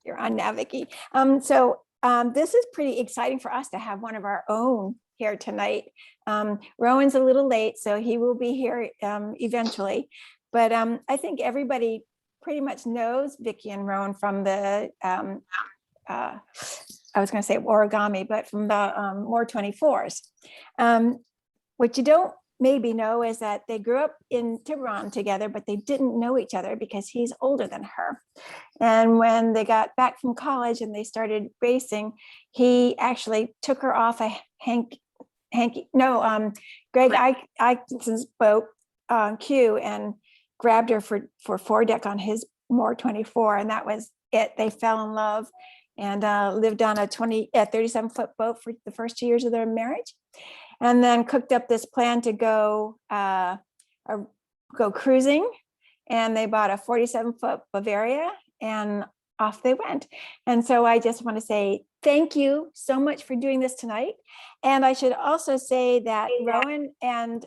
You're on now, Vikki. This is pretty exciting for us to have one of our own here tonight. Rowan's a little late, so he will be here eventually. But I think everybody pretty much knows Vikki and Rowan from the, I was going to say origami, but from the More 24s. What you don't maybe know is that they grew up in Tiburon together, but they didn't know each other because he's older than her. And when they got back from college and they started racing, he actually took her off a Greg Ikeson's boat on Q and grabbed her for foredeck on his More 24, and that was it. They fell in love and lived on a 37-foot boat for the first 2 years of their marriage, and then cooked up this plan to go cruising. And they bought a 47-foot Bavaria, and off they went. And so I just want to say thank you so much for doing this tonight. And I should also say that Rowan and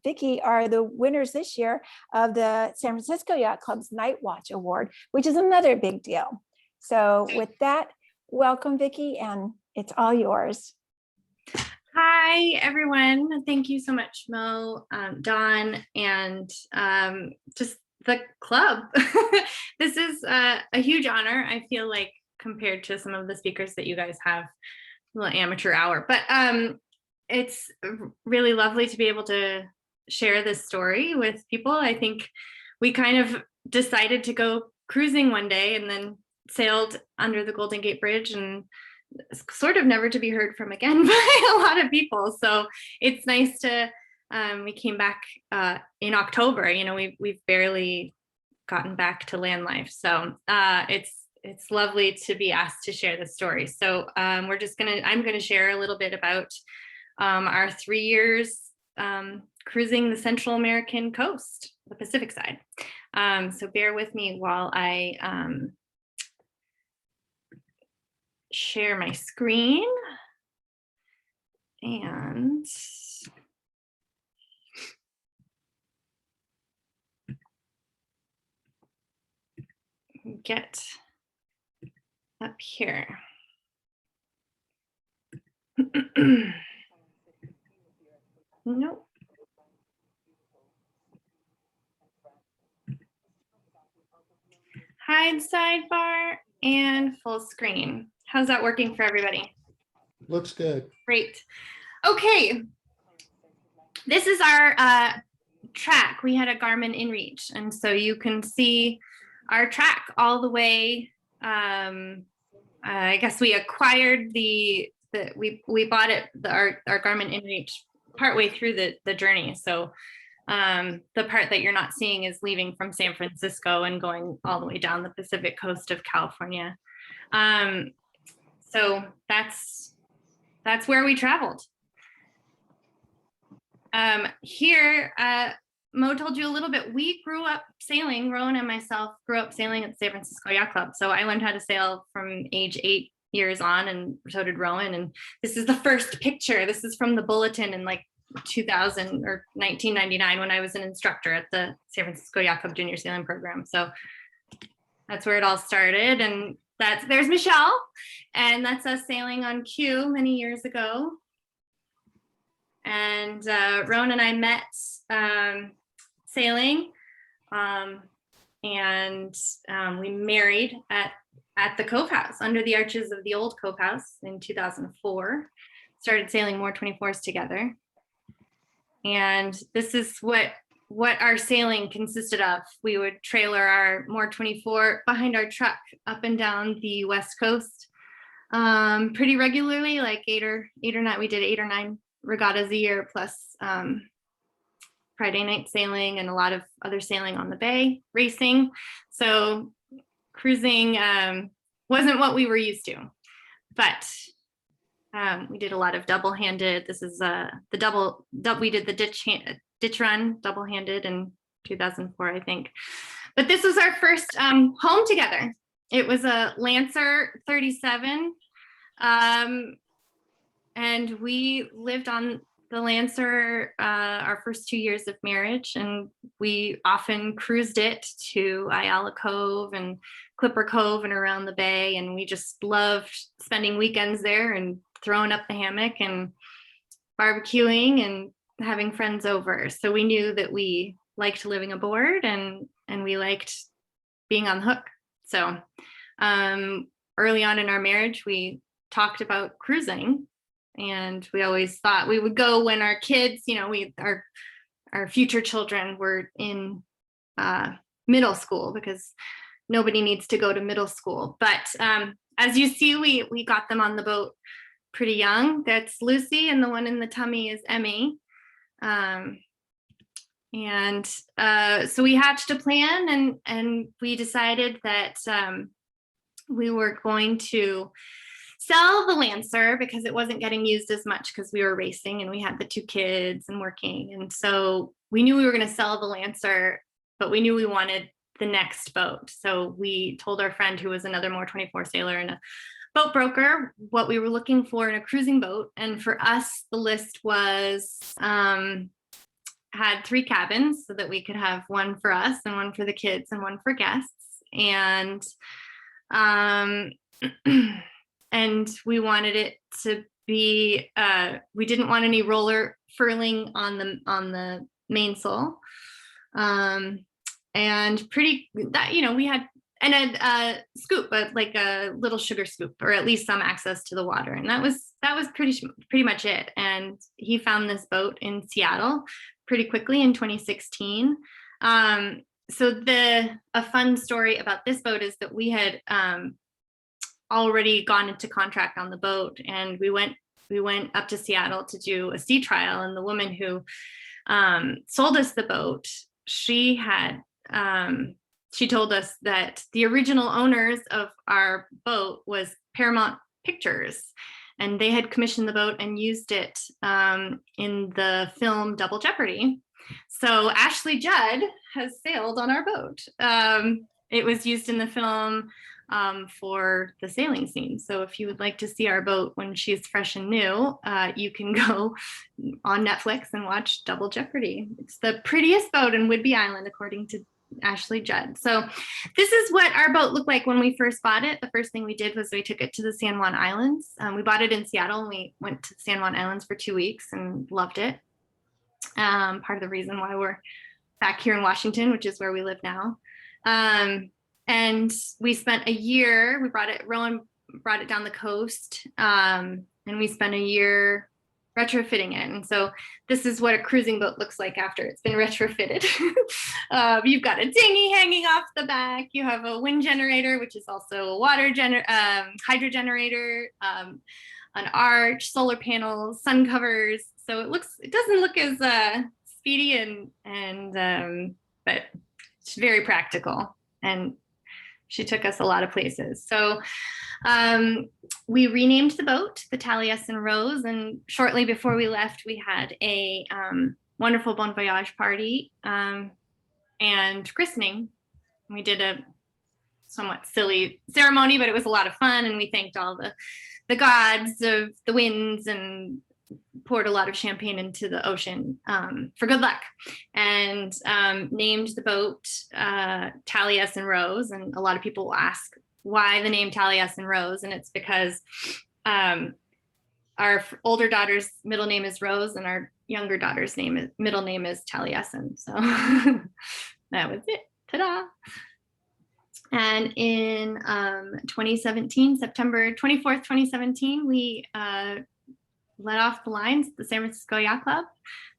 Vikki are the winners this year of the San Francisco Yacht Club's Night Watch Award, which is another big deal. So with that, welcome, Vikki, and it's all yours. Hi, everyone. Thank you so much, Mo, Dawn, and just the club. This is a huge honor, I feel like, compared to some of the speakers that you guys have, a little amateur hour. But it's really lovely to be able to share this story with people. I think we kind of decided to go cruising one day and then sailed under the Golden Gate Bridge and sort of never to be heard from again by a lot of people. So it's nice to, we came back in October, you know, we've barely gotten back to land life. So it's lovely to be asked to share this story. So I'm gonna share a little bit about our 3 years cruising the Central American coast, the Pacific side. So bear with me while I share my screen and get up here. Nope. Hide sidebar and full screen. How's that working for everybody? Looks good. Great. Okay. This is our track. We had a Garmin InReach, and so you can see our track all the way. I guess we acquired we bought our Garmin InReach partway through the journey. So the part that you're not seeing is leaving from San Francisco and going all the way down the Pacific coast of California. So that's where we traveled. Here, Mo told you a little bit, we grew up sailing, Rowan and myself grew up sailing at the San Francisco Yacht Club. So I learned how to sail from age 8 years on, and so did Rowan. And this is the first picture. This is from the bulletin in like 2000 or 1999 when I was an instructor at the San Francisco Yacht Club Junior Sailing Program. So that's where it all started. And there's Michelle, and that's us sailing on Q many years ago. And Rowan and I met sailing, and we married at the Cove House under the arches of the old Cove House in 2004. Started sailing More 24s together, and this is what our sailing consisted of. We would trailer our More 24 behind our truck up and down the West Coast pretty regularly, like eight or nine. We did 8 or 9 regattas a year, plus Friday night sailing and a lot of other sailing on the bay, racing. So cruising wasn't what we were used to, but we did a lot of double-handed. This is we did the ditch run double-handed in 2004, I think. But this was our first home together. It was a Lancer 37. And we lived on the Lancer our first 2 years of marriage, and we often cruised it to Ayala Cove and Clipper Cove and around the bay, and we just loved spending weekends there and throwing up the hammock and barbecuing and having friends over. So we knew that we liked living aboard, and we liked being on the hook. So early on in our marriage, we talked about cruising, and we always thought we would go when our kids, you know, our future children were in middle school, because nobody needs to go to middle school. But as you see, we got them on the boat pretty young. That's Lucy, and the one in the tummy is Emmy. So we hatched a plan, and we decided that we were going to sell the Lancer because it wasn't getting used as much because we were racing and we had the 2 kids and working. And so we knew we were going to sell the Lancer, but we knew we wanted the next boat. So we told our friend, who was another More 24 sailor and a boat broker, what we were looking for in a cruising boat. And for us, the list was had 3 cabins so that we could have one for us and one for the kids and one for guests. And and we wanted it to be, we didn't want any roller furling on the mainsail. And pretty, that, you know, we had, and a scoop, but like a little sugar scoop, or at least some access to the water. And that was pretty much it. And he found this boat in Seattle pretty quickly in 2016. So a fun story about this boat is that we had already gone into contract on the boat, and we went up to Seattle to do a sea trial. And the woman who sold us the boat, she told us that the original owners of our boat was Paramount Pictures, and they had commissioned the boat and used it in the film Double Jeopardy. So Ashley Judd has sailed on our boat. It was used in the film for the sailing scene. So if you would like to see our boat when she's fresh and new, you can go on Netflix and watch Double Jeopardy. It's the prettiest boat in Whidbey Island, according to Ashley Judd. So this is what our boat looked like when we first bought it. The first thing we did was we took it to the San Juan Islands. We bought it in Seattle, and we went to the San Juan Islands for 2 weeks and loved it. Part of the reason why we're back here in Washington, which is where we live now. And we spent a year, Rowan brought it down the coast, and we spent a year retrofitting it. And so this is what a cruising boat looks like after it's been retrofitted. You've got a dinghy hanging off the back. You have a wind generator, which is also a hydro generator, an arch, solar panels, sun covers. So it doesn't look as speedy but it's very practical. And she took us a lot of places. So we renamed the boat the Taliesin Rose, and shortly before we left, we had a wonderful Bon Voyage party and christening. We did a somewhat silly ceremony, but it was a lot of fun, and we thanked all the gods of the winds and poured a lot of champagne into the ocean for good luck, and named the boat Taliesin Rose. And a lot of people will ask why the name Taliesin Rose, and it's because our older daughter's middle name is Rose, and our younger daughter's middle name is Taliesin. So that was it. Ta-da! And in 2017, September 24th, 2017, we let off the lines at the San Francisco Yacht Club.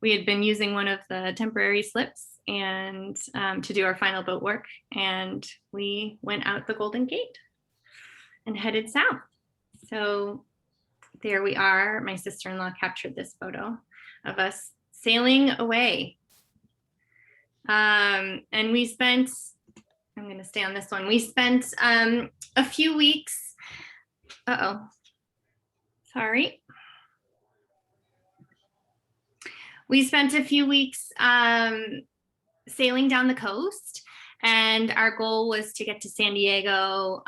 We had been using one of the temporary slips and to do our final boat work, and we went out the Golden Gate and headed south. So there we are. My sister-in-law captured this photo of us sailing away. And we spent, I'm going to stay on this one. We spent a few weeks. Sorry. We spent a few weeks sailing down the coast, and our goal was to get to San Diego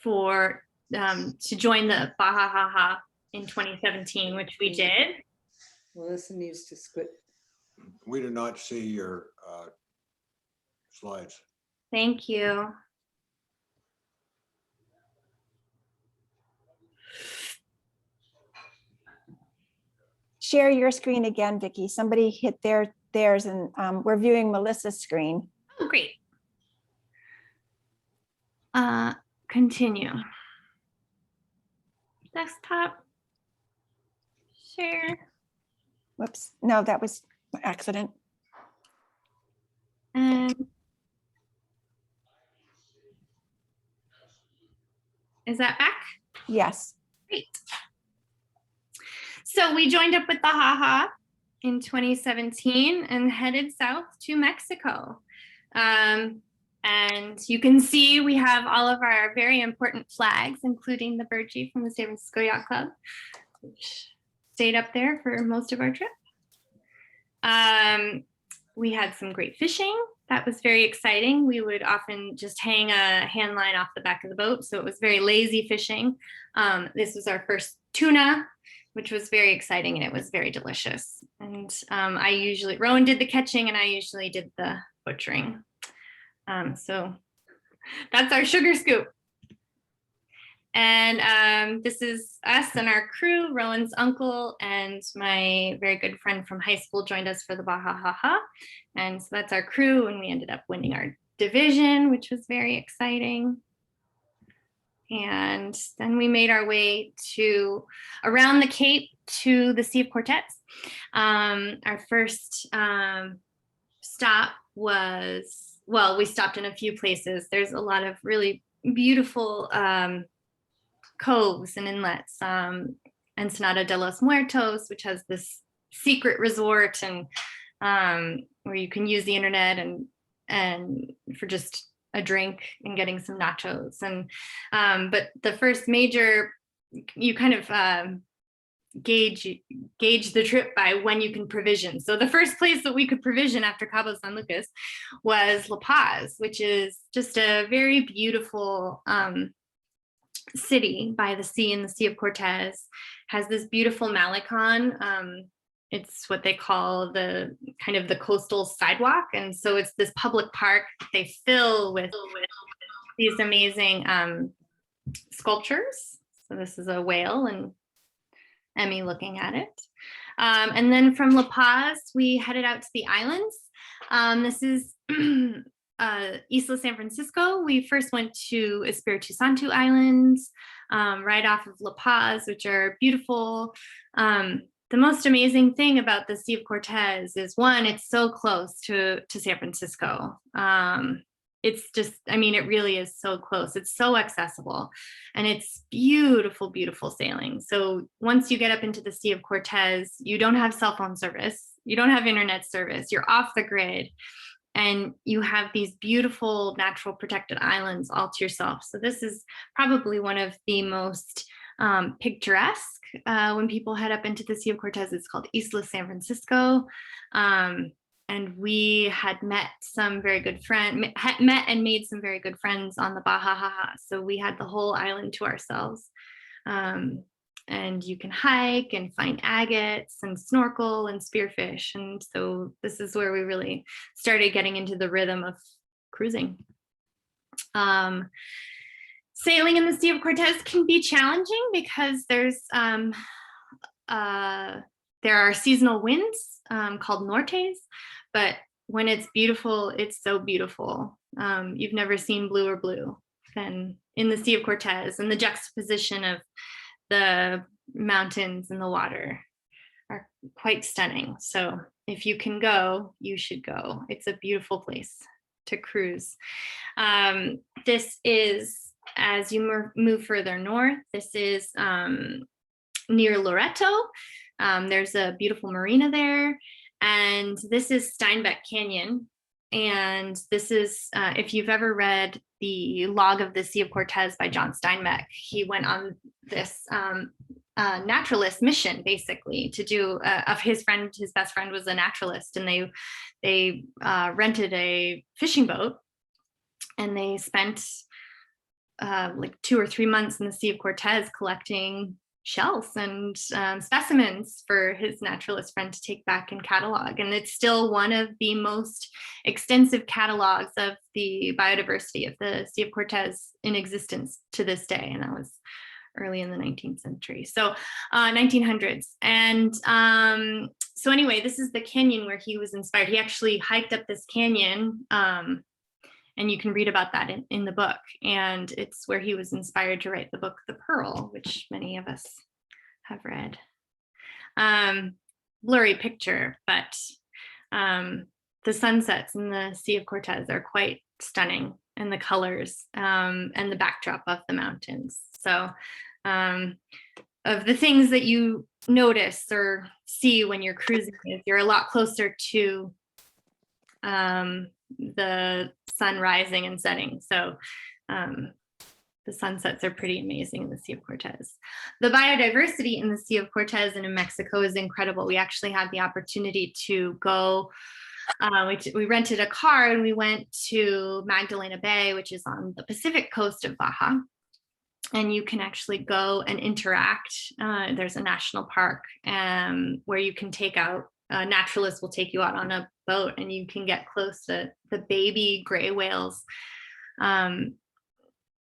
to join the Baja in 2017, which we did. Melissa needs to split. We do not see your slides. Thank you. Share your screen again, Vicki. Somebody hit theirs and we're viewing Melissa's screen. Oh, great. Continue. Desktop. Share. Whoops, no, that was an accident. And is that back? Yes. Great. So we joined up with the HaHa in 2017 and headed south to Mexico. And you can see we have all of our very important flags, including the Virgie from the San Francisco Yacht Club, which stayed up there for most of our trip. We had some great fishing. That was very exciting. We would often just hang a hand line off the back of the boat. So it was very lazy fishing. This was our first tuna, which was very exciting, and it was very delicious. And Rowan did the catching and I usually did the butchering. So that's our sugar scoop. And this is us and our crew. Rowan's uncle and my very good friend from high school joined us for the Baja Haha. And so that's our crew, and we ended up winning our division, which was very exciting. And then we made our way around the Cape to the Sea of Cortez. Our first stop was, well, we stopped in a few places. There's a lot of really beautiful coves and inlets. Ensenada de los Muertos, which has this secret resort and where you can use the internet and for just a drink and getting some nachos. And but the first major, you kind of gauge the trip by when you can provision. So the first place that we could provision after Cabo San Lucas was La Paz, which is just a very beautiful city by the sea in the Sea of Cortez. Has this beautiful Malecon. It's what they call the kind of the coastal sidewalk. And so it's this public park they fill with these amazing sculptures. So this is a whale and Emmy looking at it. And then from La Paz, we headed out to the islands. This is Isla San Francisco. We first went to Espiritu Santo Islands, right off of La Paz, which are beautiful. The most amazing thing about the Sea of Cortez is, one, it's so close to San Francisco. It's just, I mean, it really is so close. It's so accessible, and it's beautiful, beautiful sailing. So once you get up into the Sea of Cortez, you don't have cell phone service, you don't have internet service, you're off the grid, and you have these beautiful natural protected islands all to yourself. So this is probably one of the most picturesque when people head up into the Sea of Cortez. It's called Isla San Francisco. And we had met some very good friends, met and made some very good friends on the Baja Haha. So we had the whole island to ourselves. And you can hike and find agates and snorkel and spearfish. And so this is where we really started getting into the rhythm of cruising. Sailing in the Sea of Cortez can be challenging because there are seasonal winds called nortes, but when it's beautiful, it's so beautiful. You've never seen bluer blue than in the Sea of Cortez, and the juxtaposition of the mountains and the water are quite stunning. So if you can go, you should go. It's a beautiful place to cruise. This is, as you move further north, this is near Loreto. There's a beautiful marina there. And this is Steinbeck Canyon. And this is, if you've ever read the Log of the Sea of Cortez by John Steinbeck, he went on this naturalist mission, basically, to do, of his best friend was a naturalist, and they rented a fishing boat, and they spent like 2 or 3 months in the Sea of Cortez collecting shells and specimens for his naturalist friend to take back and catalog. And it's still one of the most extensive catalogs of the biodiversity of the Sea of Cortez in existence to this day. And that was early in the 19th century. So 1900s. And so anyway, this is the canyon where he was inspired. He actually hiked up this canyon, and you can read about that in the book. And it's where he was inspired to write the book, The Pearl, which many of us have read. Blurry picture, but the sunsets in the Sea of Cortez are quite stunning, and the colors and the backdrop of the mountains. So of the things that you notice or see when you're cruising, you're a lot closer to the sun rising and setting. So the sunsets are pretty amazing in the Sea of Cortez. The biodiversity in the Sea of Cortez and in Mexico is incredible. We actually had the opportunity to go, we rented a car and we went to Magdalena Bay, which is on the Pacific coast of Baja. And you can actually go and interact. There's a national park where you can take out, naturalists will take you out on a boat and you can get close to the baby gray whales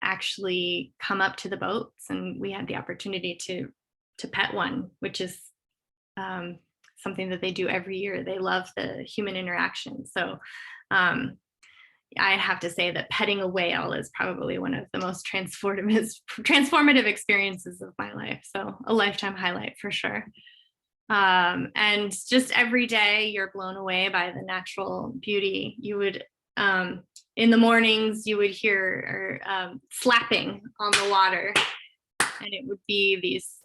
actually come up to the boats. And we had the opportunity to pet one, which is something that they do every year. They love the human interaction. So I have to say that petting a whale is probably one of the most transformative experiences of my life. So a lifetime highlight for sure. And just every day you're blown away by the natural beauty. You would, in the mornings, you would hear slapping on the water, and it would be these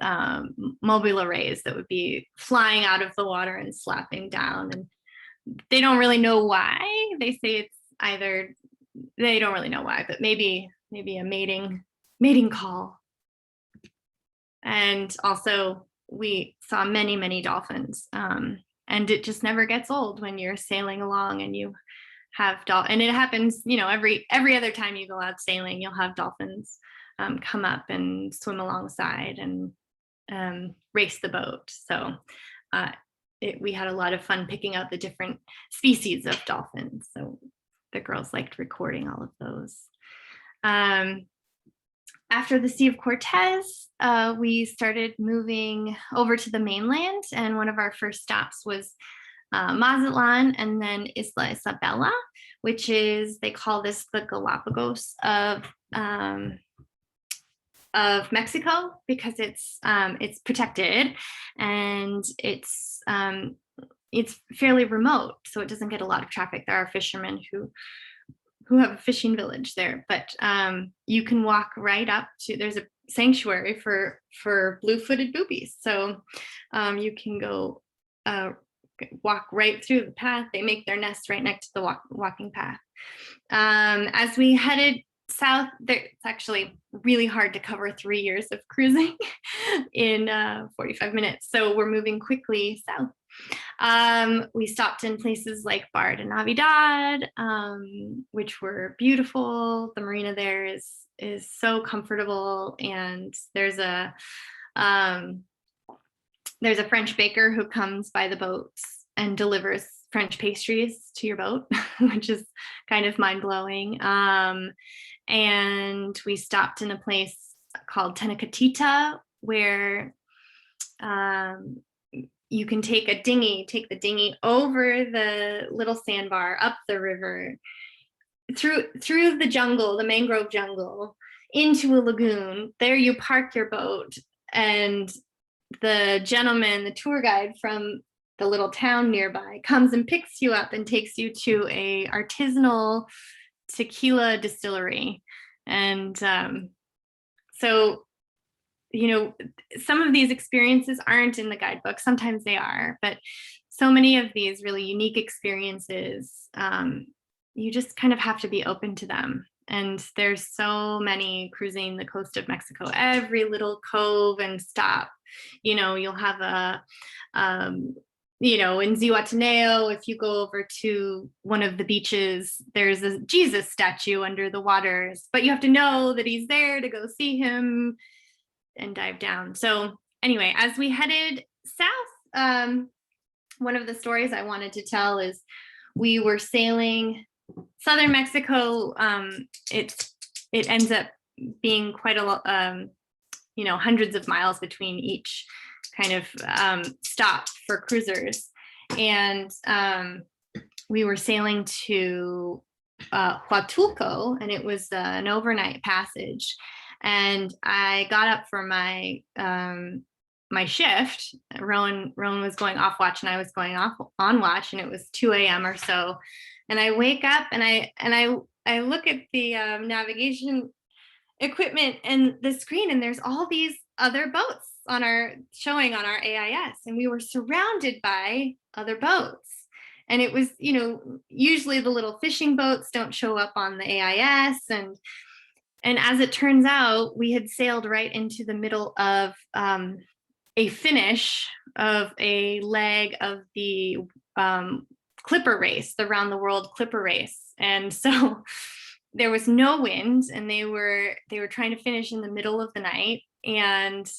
mobile arrays that would be flying out of the water and slapping down. And they don't really know why. They say it's either, they don't really know why, but maybe a mating call. And also we saw many dolphins, and it just never gets old when you're sailing along and you have and it happens, every other time you go out sailing, you'll have dolphins come up and swim alongside and race the boat. So we had a lot of fun picking out the different species of dolphins. So the girls liked recording all of those. After the Sea of Cortez, we started moving over to the mainland, and one of our first stops was Mazatlan and then Isla Isabela, which is, they call this the Galapagos of Mexico, because it's protected and it's fairly remote, so it doesn't get a lot of traffic. There are fishermen who have a fishing village there, but you can walk right up to, there's a sanctuary for blue-footed boobies. So you can go walk right through the path. They make their nests right next to the walking path. As we headed south, it's actually really hard to cover 3 years of cruising in 45 minutes. So we're moving quickly south. We stopped in places like Barra de Navidad, which were beautiful. The marina there is so comfortable, and there's a French baker who comes by the boats and delivers French pastries to your boat, which is kind of mind-blowing. And we stopped in a place called Tenacatita, where you can take the dinghy over the little sandbar, up the river, through the jungle, the mangrove jungle, into a lagoon. There you park your boat, and the gentleman, the tour guide from the little town nearby, comes and picks you up and takes you to a artisanal tequila distillery. And so, some of these experiences aren't in the guidebook. Sometimes they are, but so many of these really unique experiences, you just kind of have to be open to them. And there's so many cruising the coast of Mexico, every little cove and stop. You'll have in Zihuatanejo, if you go over to one of the beaches, there's a Jesus statue under the waters, but you have to know that he's there to go see him and dive down. So anyway, as we headed south, one of the stories I wanted to tell is we were sailing southern Mexico. It ends up being quite a lot, hundreds of miles between each kind of stop for cruisers. And we were sailing to Huatulco, and it was an overnight passage. And I got up for my my shift. Rowan was going off watch, and I was going on watch, and it was 2 a.m. or so. And I wake up and I look at the navigation equipment and the screen, and there's all these other boats showing on our AIS, and we were surrounded by other boats. And it was, usually the little fishing boats don't show up on the AIS. And as it turns out, we had sailed right into the middle of a finish of a leg of the clipper race, the round the world clipper race. And so there was no wind, and they were trying to finish in the middle of the night. And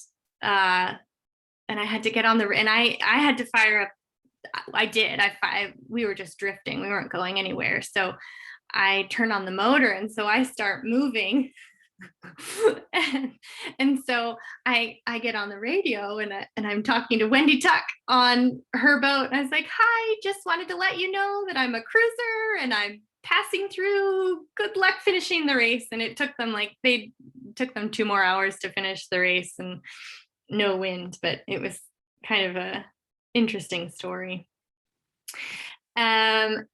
I had to get on and I had to fire up. We were just drifting. We weren't going anywhere. So I turn on the motor, and so I start moving. and so I get on the radio, and I'm talking to Wendy Tuck on her boat. And I was like, "Hi, just wanted to let you know that I'm a cruiser and I'm passing through. Good luck finishing the race." And it took them took them 2 more hours to finish the race, and no wind, but it was kind of a interesting story. And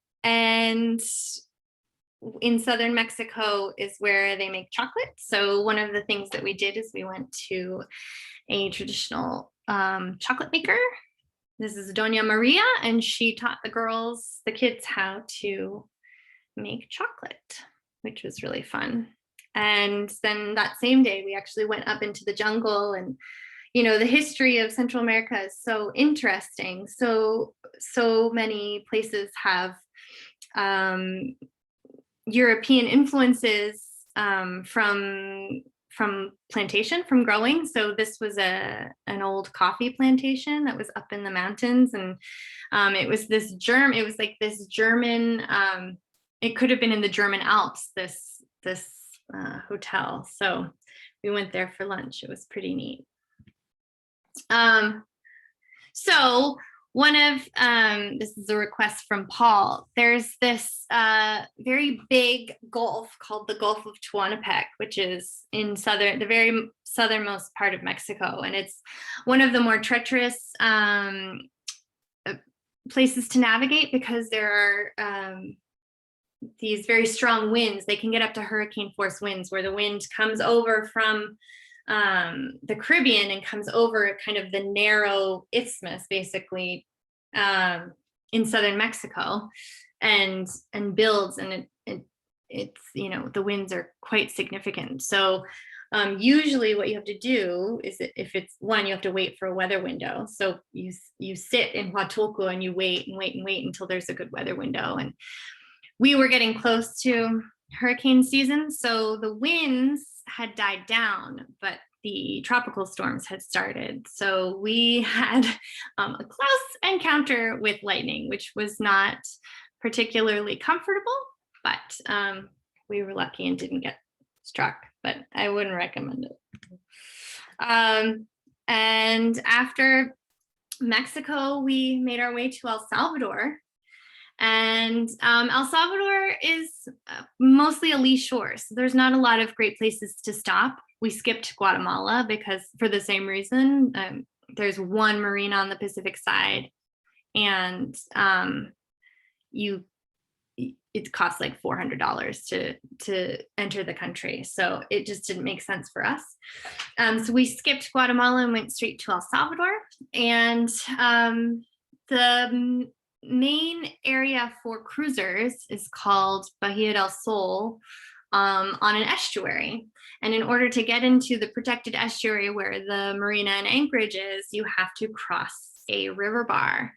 in southern Mexico is where they make chocolate. So one of the things that we did is we went to a traditional chocolate maker. This is Doña Maria, and she taught the kids how to make chocolate, which was really fun. And then that same day, we actually went up into the jungle, and the history of Central America is so interesting. So many places have European influences from plantation, from growing. So this was an old coffee plantation that was up in the mountains, and it was this German. It could have been in the German Alps. This hotel. So we went there for lunch. It was pretty neat. So one of this is a request from Paul. There's this very big gulf called the Gulf of Tehuantepec, which is in the very southernmost part of Mexico, and it's one of the more treacherous places to navigate because there are these very strong winds. They can get up to hurricane force winds, where the wind comes over from the Caribbean and comes over kind of the narrow isthmus, basically, in southern Mexico, and builds, and it's the winds are quite significant. So usually what you have to do is, if it's you have to wait for a weather window. So you sit in Huatulco and you wait and wait and wait until there's a good weather window. And we were getting close to hurricane season, so the winds had died down, but the tropical storms had started. So we had a close encounter with lightning, which was not particularly comfortable, but we were lucky and didn't get struck, but I wouldn't recommend it. And after Mexico, we made our way to El Salvador. And El Salvador is mostly a lee shore, so there's not a lot of great places to stop. We skipped Guatemala because, for the same reason, there's one marina on the Pacific side, and it costs like $400 to enter the country, so it just didn't make sense for us. So we skipped Guatemala and went straight to El Salvador, and the main area for cruisers is called Bahia del Sol, on an estuary. And in order to get into the protected estuary where the marina and anchorage is, you have to cross a river bar,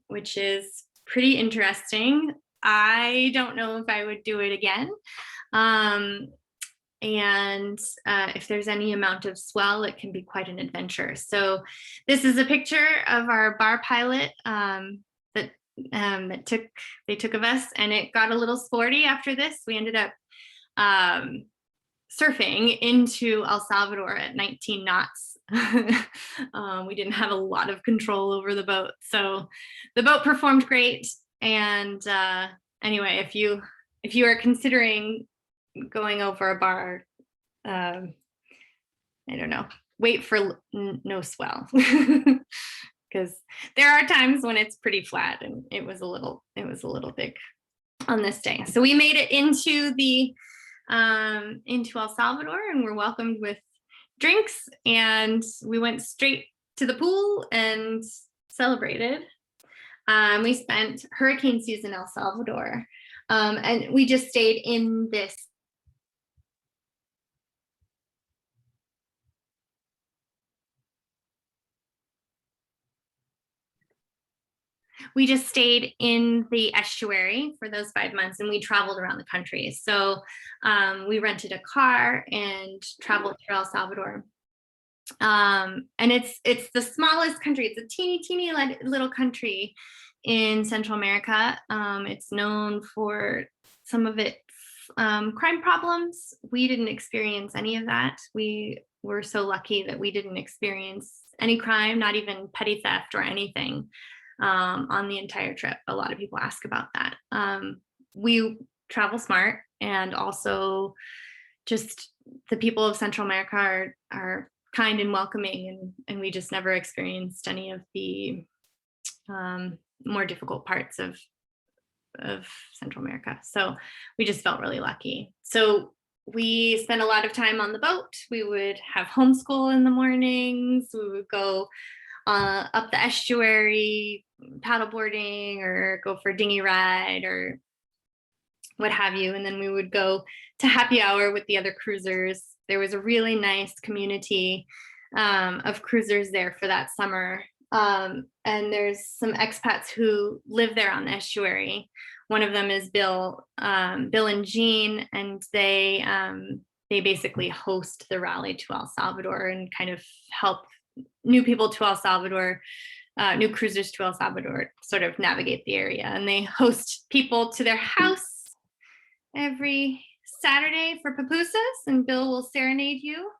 which is pretty interesting. I don't know if I would do it again. and if there's any amount of swell, it can be quite an adventure. So this is a picture of our bar pilot that they took of us, and it got a little sporty after this. We ended up surfing into El Salvador at 19 knots. We didn't have a lot of control over the boat, so the boat performed great. And anyway, if you are considering going over a bar, I don't know, wait for no swell, because there are times when it's pretty flat, and it was a little big on this day. So we made it into El Salvador, and were welcomed with drinks, and we went straight to the pool and celebrated. We spent hurricane season in El Salvador, and we just stayed in this the estuary for those 5 months, and we traveled around the country. So we rented a car and traveled through El Salvador. And it's the smallest country. It's a teeny little country in Central America. It's known for some of its crime problems. We didn't experience any of that. We were so lucky that we didn't experience any crime, not even petty theft or anything. On the entire trip. A lot of people ask about that. We travel smart, and also just the people of Central America are kind and welcoming, and we just never experienced any of the more difficult parts of Central America. So we just felt really lucky. So we spent a lot of time on the boat. We would have homeschool in the mornings. We would go up the estuary, paddleboarding, or go for a dinghy ride, or what have you. And then we would go to happy hour with the other cruisers. There was a really nice community of cruisers there for that summer. And there's some expats who live there on the estuary. One of them is Bill and Jean, and they basically host the rally to El Salvador and kind of help new people to El Salvador, new cruisers to El Salvador, sort of navigate the area. And they host people to their house every Saturday for pupusas, and Bill will serenade you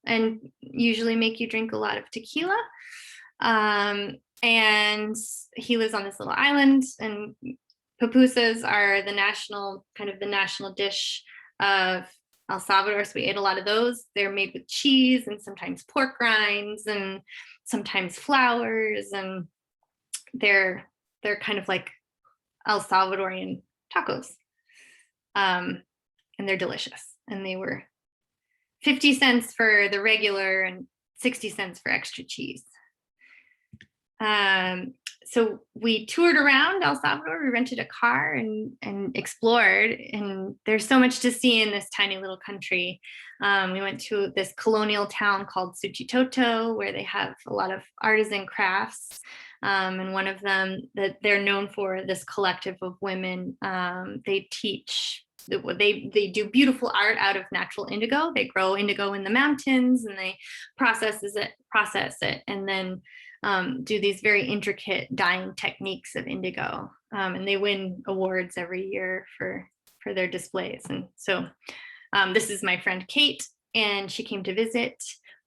and usually make you drink a lot of tequila. And he lives on this little island, and pupusas are the national dish of El Salvador. So we ate a lot of those. They're made with cheese and sometimes pork rinds and sometimes flowers, and they're kind of like El Salvadorian tacos. And they're delicious. And they were 50 cents for the regular and 60 cents for extra cheese. So we toured around El Salvador. We rented a car and explored, and there's so much to see in this tiny little country. We went to this colonial town called Suchitoto, where they have a lot of artisan crafts. And one of them that they're known for, this collective of women, they do beautiful art out of natural indigo. They grow indigo in the mountains, and they process it, and then do these very intricate dyeing techniques of indigo. And they win awards every year for their displays. And so this is my friend Kate, and she came to visit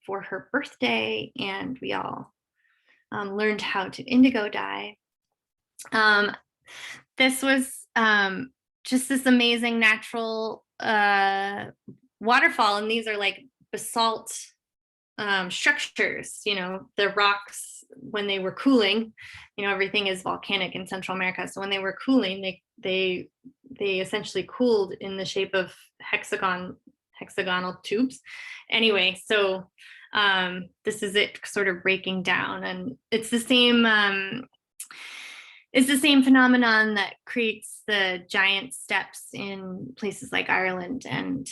for her birthday, and we all learned how to indigo dye. This was just this amazing natural waterfall, and these are like basalt structures. The rocks, when they were cooling, everything is volcanic in Central America. So when they were cooling, they essentially cooled in the shape of hexagonal tubes. Anyway, so this is it sort of breaking down, and it's the same phenomenon that creates the giant steps in places like Ireland and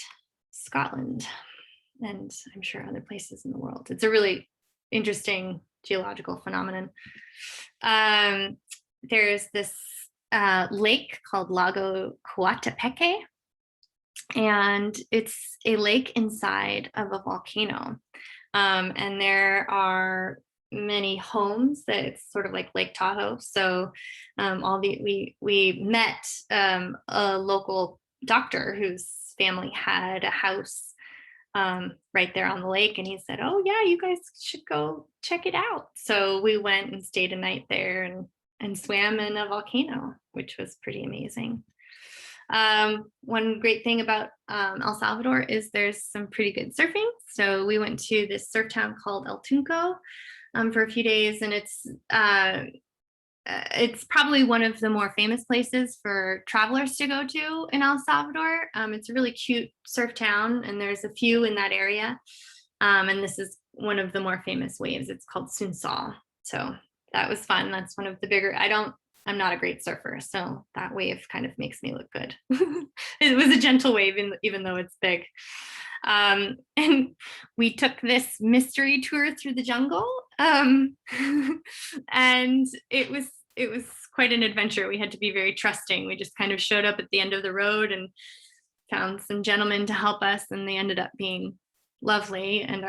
Scotland, and I'm sure other places in the world. It's a really interesting geological phenomenon. There's this lake called Lago Coatepeque, and it's a lake inside of a volcano. And there are many homes that it's sort of like Lake Tahoe. So we met a local doctor whose family had a house right there on the lake, and he said, "Oh yeah, you guys should go check it out." So we went and stayed a night there and swam in a volcano, which was pretty amazing. One great thing about El Salvador is there's some pretty good surfing. So we went to this surf town called El Tunco for a few days, and it's probably one of the more famous places for travelers to go to in El Salvador. It's a really cute surf town, and there's a few in that area. And this is one of the more famous waves. It's called Sunsol. So that was fun. That's one of the bigger, I'm not a great surfer, so that wave kind of makes me look good. It was a gentle wave, even though it's big. And we took this mystery tour through the jungle, and it was quite an adventure. We had to be very trusting. We just kind of showed up at the end of the road and found some gentlemen to help us, and they ended up being lovely. And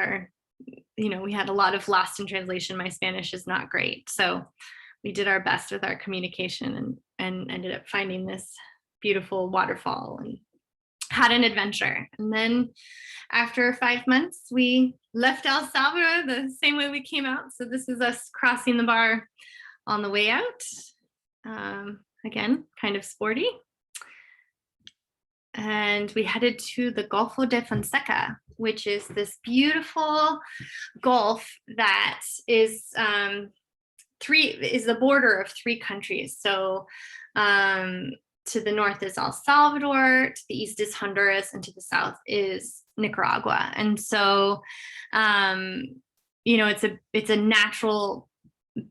we had a lot of lost in translation. My Spanish is not great, so we did our best with our communication and ended up finding this beautiful waterfall and had an adventure. And then after 5 months, we left El Salvador the same way we came out. So this is us crossing the bar on the way out. Again, kind of sporty. And we headed to the Golfo de Fonseca, which is this beautiful gulf that is the border of 3 countries. So to the north is El Salvador, to the east is Honduras, and to the south is Nicaragua. And so it's a natural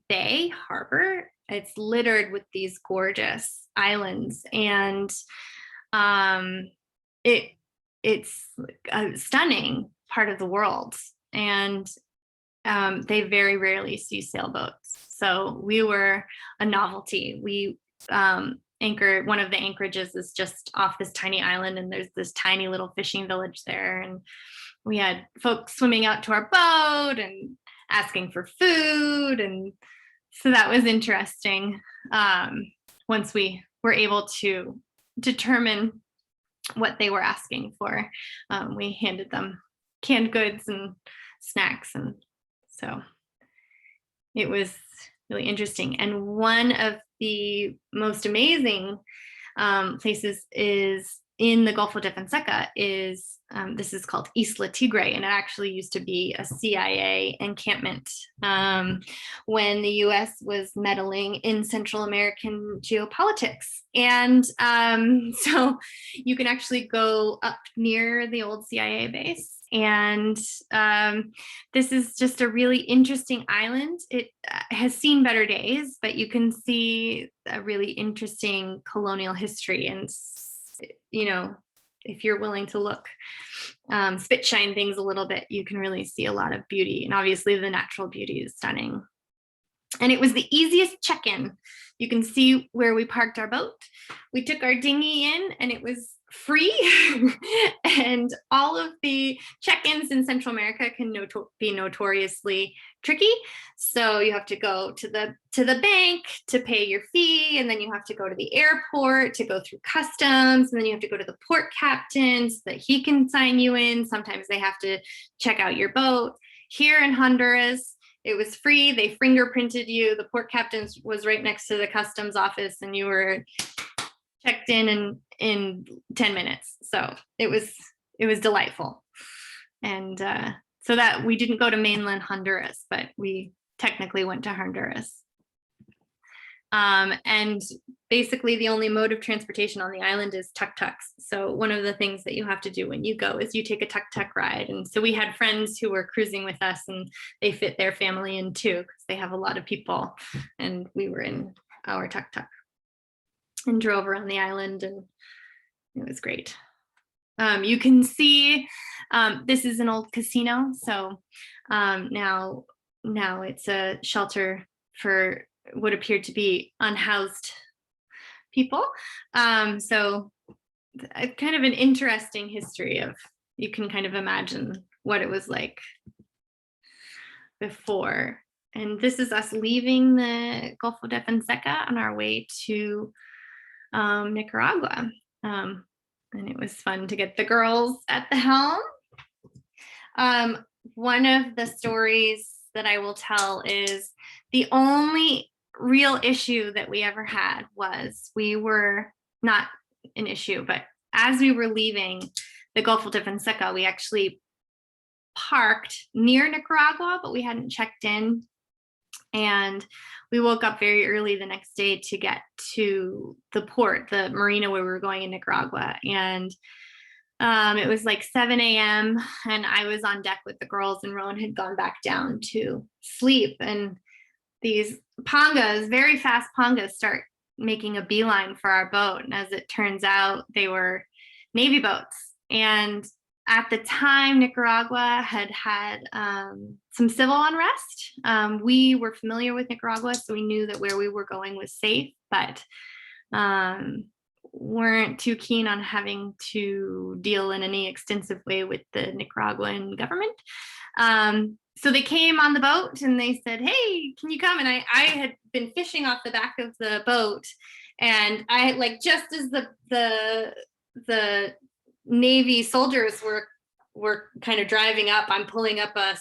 bay harbor. It's littered with these gorgeous islands, and it's a stunning part of the world. And they very rarely see sailboats. So we were a novelty. We anchored, one of the anchorages is just off this tiny island, and there's this tiny little fishing village there. And we had folks swimming out to our boat and asking for food. And so that was interesting. Once we were able to determine what they were asking for, we handed them canned goods and snacks. And so it was really interesting. And one of the most amazing places is in the Golfo de Fonseca is, this is called Isla Tigre, and it actually used to be a CIA encampment when the US was meddling in Central American geopolitics. And so you can actually go up near the old CIA base. And this is just a really interesting island. It has seen better days, but you can see a really interesting colonial history. And if you're willing to look, spit shine things a little bit, you can really see a lot of beauty. And obviously the natural beauty is stunning. And it was the easiest check-in. You can see where we parked our boat. We took our dinghy in, and it was free. And all of the check-ins in Central America can be notoriously tricky. So you have to go to the bank to pay your fee, and then you have to go to the airport to go through customs, and then you have to go to the port captain so that he can sign you in. Sometimes they have to check out your boat. Here in Honduras, it was free. They fingerprinted you. The port captain was right next to the customs office, and you were checked in 10 minutes. So it was delightful. And so that we didn't go to mainland Honduras, but we technically went to Honduras. And basically the only mode of transportation on the island is tuk-tuks. So one of the things that you have to do when you go is you take a tuk-tuk ride. And so we had friends who were cruising with us, and they fit their family in too, because they have a lot of people. And we were in our tuk-tuk and drove around the island, and it was great. You can see this is an old casino. So now it's a shelter for what appeared to be unhoused people. So kind of an interesting history of, you can kind of imagine what it was like before. And this is us leaving the Gulf of Fonseca on our way to Nicaragua. And it was fun to get the girls at the helm. One of the stories that I will tell is the only real issue that we ever had was we were not an issue, but as we were leaving the Gulf of Fonseca, we actually parked near Nicaragua, but we hadn't checked in. And we woke up very early the next day to get to the port, the marina where we were going in Nicaragua. And it was like 7 a.m. and I was on deck with the girls, and Rowan had gone back down to sleep. And these pangas, very fast pangas, start making a beeline for our boat. And as it turns out, they were Navy boats. And at the time, Nicaragua had some civil unrest. We were familiar with Nicaragua, so we knew that where we were going was safe, but weren't too keen on having to deal in any extensive way with the Nicaraguan government. So they came on the boat and they said, "Hey, can you come?" And I had been fishing off the back of the boat, and I had, like, just as the Navy soldiers were kind of driving up, I'm pulling up a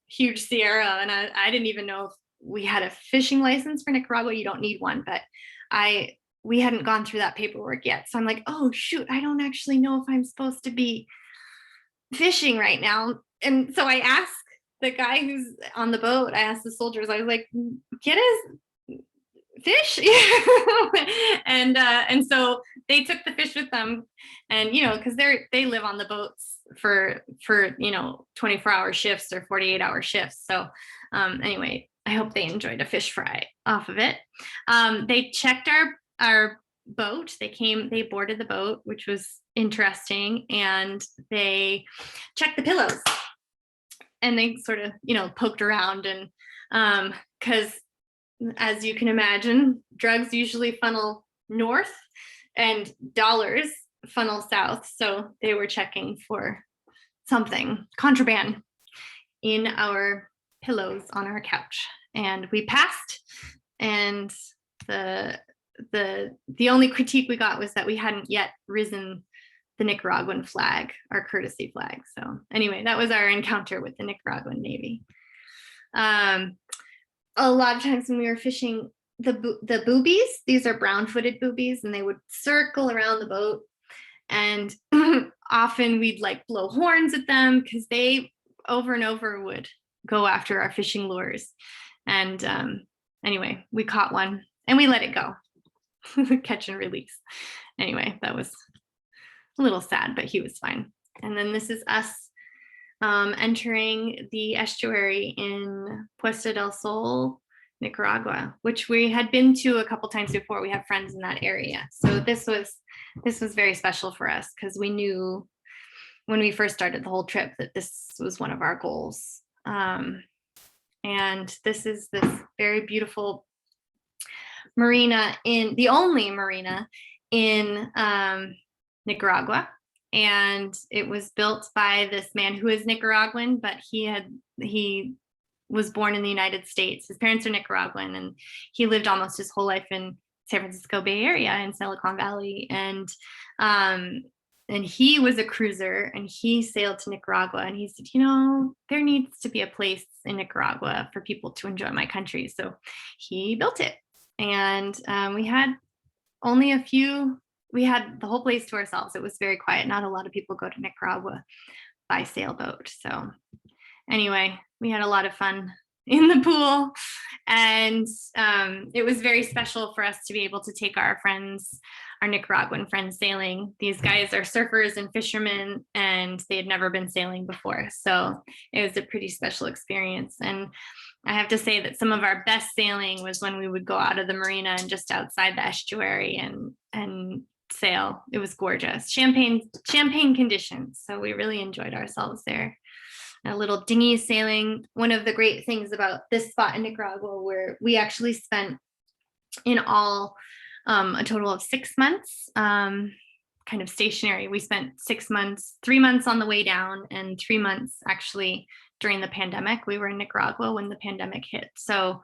huge Sierra, and I didn't even know if we had a fishing license for Nicaragua. You don't need one, but we hadn't gone through that paperwork yet. So I'm like, oh shoot, I don't actually know if I'm supposed to be fishing right now. And so I asked the guy who's on the boat, I asked the soldiers, I was like, get us fish. And so they took the fish with them, and because they live on the boats for 24-hour shifts or 48-hour shifts. So anyway, I hope they enjoyed a fish fry off of it. They checked our boat. They boarded the boat, which was interesting, and they checked the pillows, and they sort of poked around, and because as you can imagine, drugs usually funnel north and dollars funnel south. So they were checking for something, contraband, in our pillows on our couch. And we passed. And the only critique we got was that we hadn't yet risen the Nicaraguan flag, our courtesy flag. So anyway, that was our encounter with the Nicaraguan Navy. A lot of times when we were fishing the boobies, these are brown-footed boobies, and they would circle around the boat, and often we'd like blow horns at them because they over and over would go after our fishing lures. And anyway, we caught one and we let it go. Catch and release. Anyway, that was a little sad, but he was fine. And then this is us entering the estuary in Puesta del Sol, Nicaragua, which we had been to a couple times before. We have friends in that area. So this was very special for us because we knew when we first started the whole trip that this was one of our goals. And this is this very beautiful marina, the only marina in Nicaragua. And it was built by this man who is Nicaraguan, but he was born in the United States. His parents are Nicaraguan, and he lived almost his whole life in San Francisco Bay Area in Silicon Valley. And he was a cruiser, and he sailed to Nicaragua, and he said, there needs to be a place in Nicaragua for people to enjoy my country. So he built it. And we had only we had the whole place to ourselves. It was very quiet. Not a lot of people go to Nicaragua by sailboat. So anyway, we had a lot of fun in the pool, and it was very special for us to be able to take our Nicaraguan friends sailing. These guys are surfers and fishermen, and they had never been sailing before. So it was a pretty special experience. And I have to say that some of our best sailing was when we would go out of the marina and just outside the estuary and sail. It was gorgeous. Champagne conditions. So we really enjoyed ourselves there. A little dinghy sailing. One of the great things about this spot in Nicaragua, where we actually spent in all a total of 6 months, kind of stationary. We spent 6 months, 3 months on the way down, and 3 months actually during the pandemic. We were in Nicaragua when the pandemic hit. So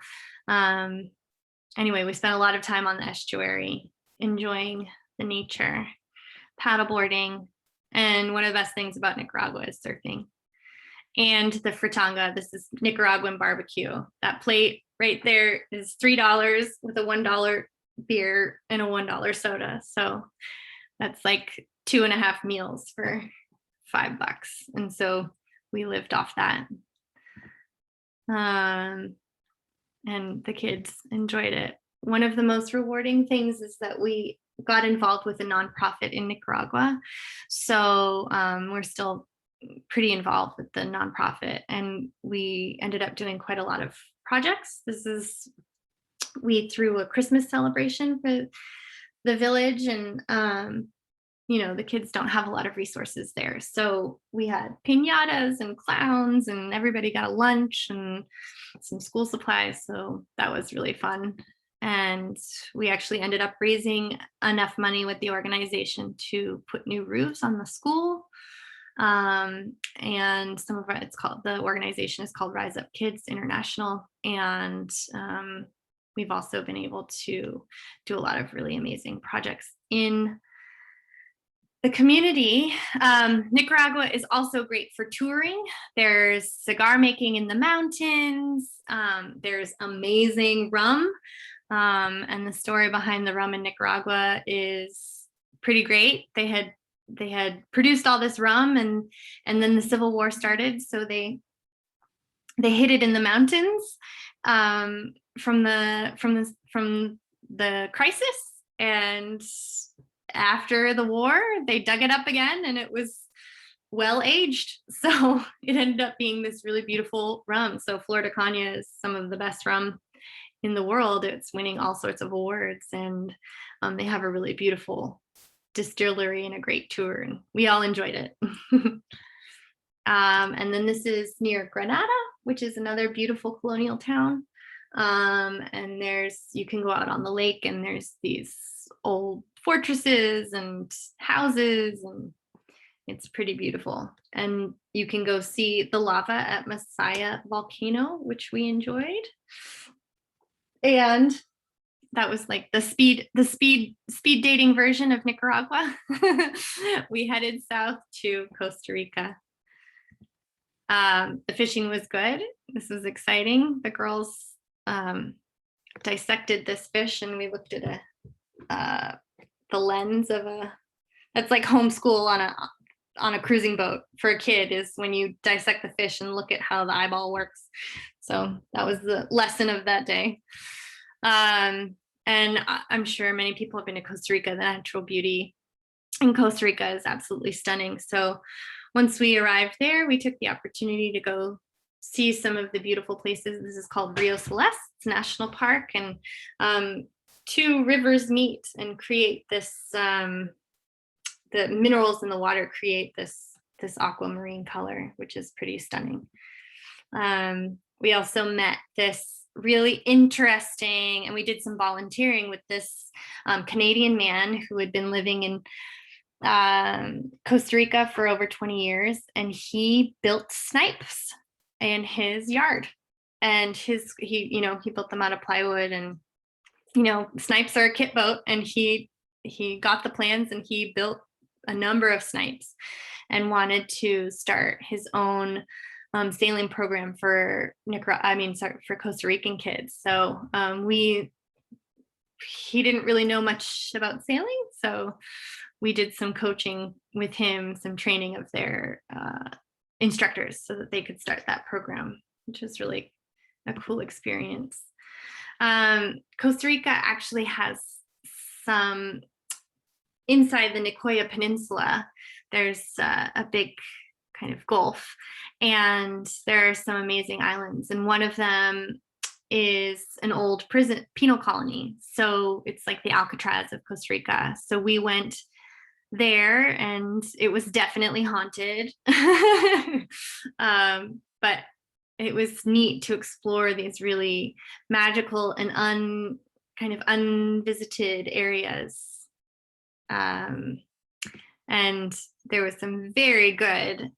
anyway, we spent a lot of time on the estuary, enjoying the nature, paddleboarding. And one of the best things about Nicaragua is surfing. And the fritanga, this is Nicaraguan barbecue. That plate right there is $3 with a $1 beer and a $1 soda. So that's like 2.5 meals for $5. And so we lived off that. And the kids enjoyed it. One of the most rewarding things is that we got involved with a nonprofit in Nicaragua. So we're still pretty involved with the nonprofit, and we ended up doing quite a lot of projects. We threw a Christmas celebration for the village, and the kids don't have a lot of resources there. So we had piñatas and clowns, and everybody got a lunch and some school supplies. So that was really fun. And we actually ended up raising enough money with the organization to put new roofs on the school. And some of it, the organization is called Rise Up Kids International. And we've also been able to do a lot of really amazing projects in the community. Nicaragua is also great for touring. There's cigar making in the mountains. There's amazing rum. And the story behind the rum in Nicaragua is pretty great. They had produced all this rum, and then the Civil War started. So they hid it in the mountains from the crisis. And after the war, they dug it up again, and it was well aged. So it ended up being this really beautiful rum. So Flor de Caña is some of the best rum in the world. It's winning all sorts of awards, and they have a really beautiful distillery and a great tour, and we all enjoyed it. And then this is near Granada, which is another beautiful colonial town. And you can go out on the lake, and there's these old fortresses and houses, and it's pretty beautiful. And you can go see the lava at Masaya volcano, which we enjoyed. And that was like the speed dating version of Nicaragua. We headed south to Costa Rica. The fishing was good. This was exciting. The girls dissected this fish, and we looked at the lens of that's like homeschool on a cruising boat for a kid, is when you dissect the fish and look at how the eyeball works. So that was the lesson of that day. And I'm sure many people have been to Costa Rica. The natural beauty in Costa Rica is absolutely stunning. So once we arrived there, we took the opportunity to go see some of the beautiful places. This is called Rio Celeste. It's a national park, and 2 rivers meet and create this, the minerals in the water create this aquamarine color, which is pretty stunning. We also met this really interesting, and we did some volunteering with this Canadian man who had been living in Costa Rica for over 20 years, and he built snipes in his yard. And he built them out of plywood, and snipes are a kit boat, and he got the plans, and he built a number of snipes and wanted to start his own sailing program for Costa Rican kids. So he didn't really know much about sailing, so we did some coaching with him, some training of their instructors, so that they could start that program, which was really a cool experience. Costa Rica actually has some, inside the Nicoya Peninsula, there's a big kind of gulf, and there are some amazing islands, and one of them is an old penal colony. So it's like the Alcatraz of Costa Rica. So we went there, and it was definitely haunted. But it was neat to explore these really magical and kind of unvisited areas. And there was some very good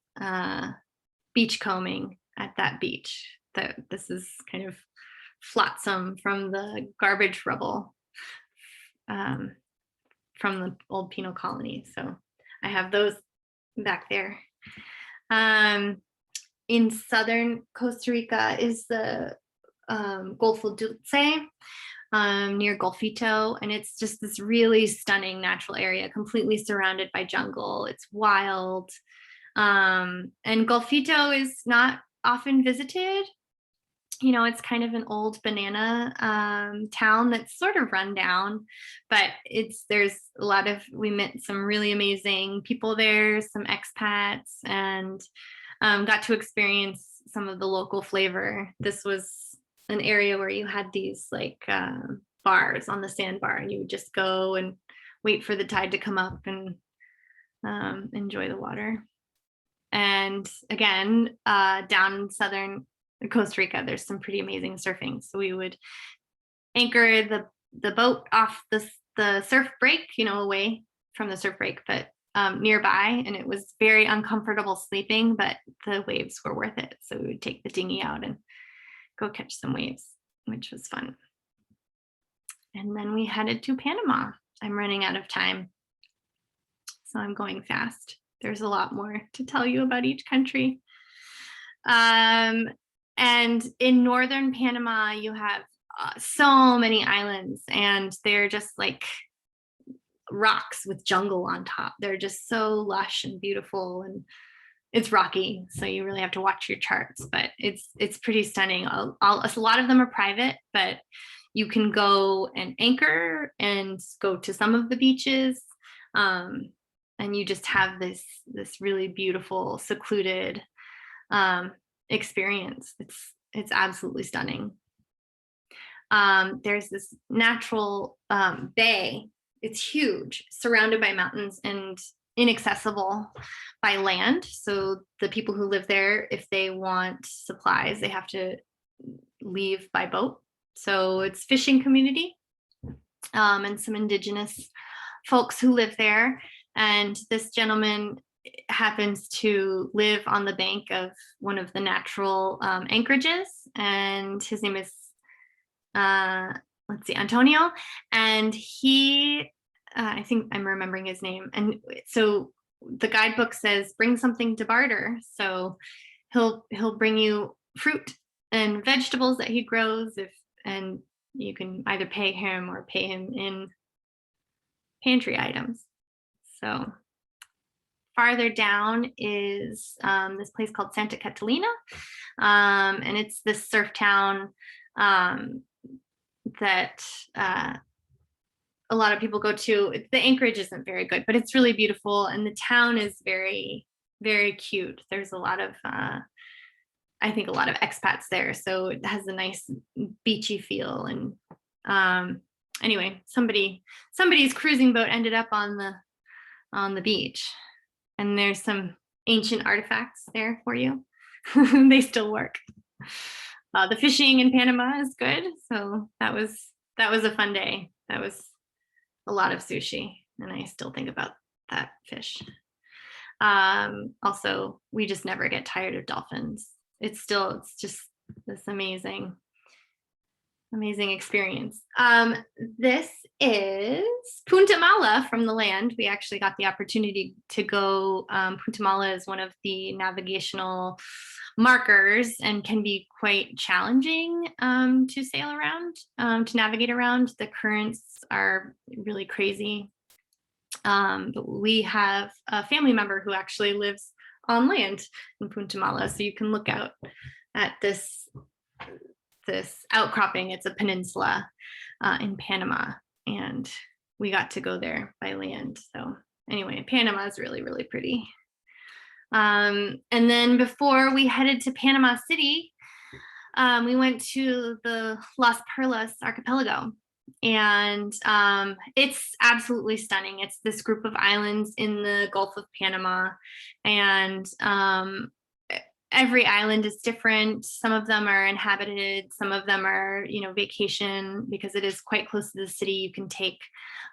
beach combing at that beach. This is kind of flotsam from the garbage rubble from the old penal colony. So I have those back there. In southern Costa Rica is the Golfo Dulce near Golfito, and it's just this really stunning natural area, completely surrounded by jungle. It's wild. And Golfito is not often visited. You know, it's kind of an old banana town that's sort of run down, but there's a lot of, we met some really amazing people there, some expats, and got to experience some of the local flavor. This was an area where you had these like bars on the sandbar, and you would just go and wait for the tide to come up and enjoy the water. And again, down in southern Costa Rica, there's some pretty amazing surfing. So we would anchor the boat off the surf break, you know, away from the surf break, but nearby, and it was very uncomfortable sleeping, but the waves were worth it. So we would take the dinghy out and go catch some waves, which was fun. And then we headed to Panama. I'm running out of time, so I'm going fast. There's a lot more to tell you about each country. And in northern Panama, you have so many islands, and they're just like rocks with jungle on top. They're just so lush and beautiful, and it's rocky, so you really have to watch your charts, but it's pretty stunning. A lot of them are private, but you can go and anchor and go to some of the beaches, and you just have this really beautiful, secluded experience. It's absolutely stunning. There's this natural bay. It's huge, surrounded by mountains and inaccessible by land. So the people who live there, if they want supplies, they have to leave by boat. So it's fishing community and some indigenous folks who live there. And this gentleman happens to live on the bank of one of the natural anchorages, and his name is Antonio, and he I think I'm remembering his name. And so the guidebook says bring something to barter, so he'll bring you fruit and vegetables that he grows, and you can either pay him or pay him in pantry items. So farther down is this place called Santa Catalina, and it's this surf town that a lot of people go to. The anchorage isn't very good, but it's really beautiful, and the town is very, very cute. There's a lot of, I think, a lot of expats there, so it has a nice beachy feel. And anyway, somebody's cruising boat ended up on the beach, and there's some ancient artifacts there for you. They still work. The fishing in Panama is good, so that was a fun day. That was a lot of sushi, and I still think about that fish. Also, we just never get tired of dolphins. It's just this amazing experience. This is Punta Mala from the land. We actually got the opportunity to go. Punta Mala is one of the navigational markers and can be quite challenging to sail around, to navigate around. The currents are really crazy. But we have a family member who actually lives on land in Punta Mala, so you can look out at this outcropping. It's a peninsula in Panama, and we got to go there by land. So anyway, Panama is really, really pretty. And then before we headed to Panama City, we went to the Las Perlas archipelago, and it's absolutely stunning. It's this group of islands in the Gulf of Panama, and every island is different. Some of them are inhabited, some of them are, vacation, because it is quite close to the city. You can take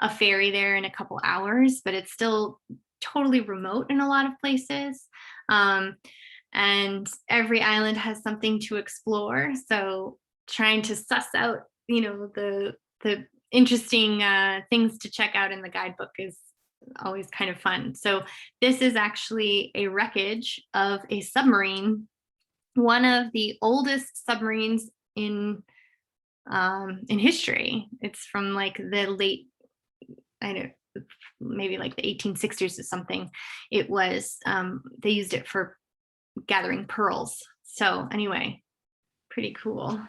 a ferry there in a couple hours, but it's still totally remote in a lot of places. And every island has something to explore. So trying to suss out, the interesting things to check out in the guidebook is always kind of fun. So this is actually a wreckage of a submarine, one of the oldest submarines in history. It's from like the late, maybe like the 1860s or something. It was, they used it for gathering pearls. So anyway, pretty cool.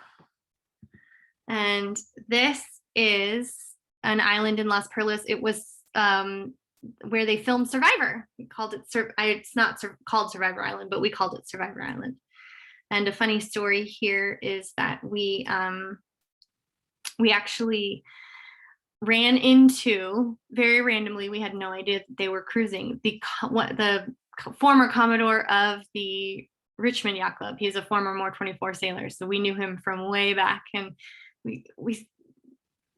And this is an island in Las Perlas. It was where they filmed Survivor. We called it, it's not called Survivor Island, but we called it Survivor Island. And a funny story here is that we actually ran into, very randomly, we had no idea that they were cruising, the former Commodore of the Richmond Yacht Club. He's a former More 24 sailor, so we knew him from way back. And we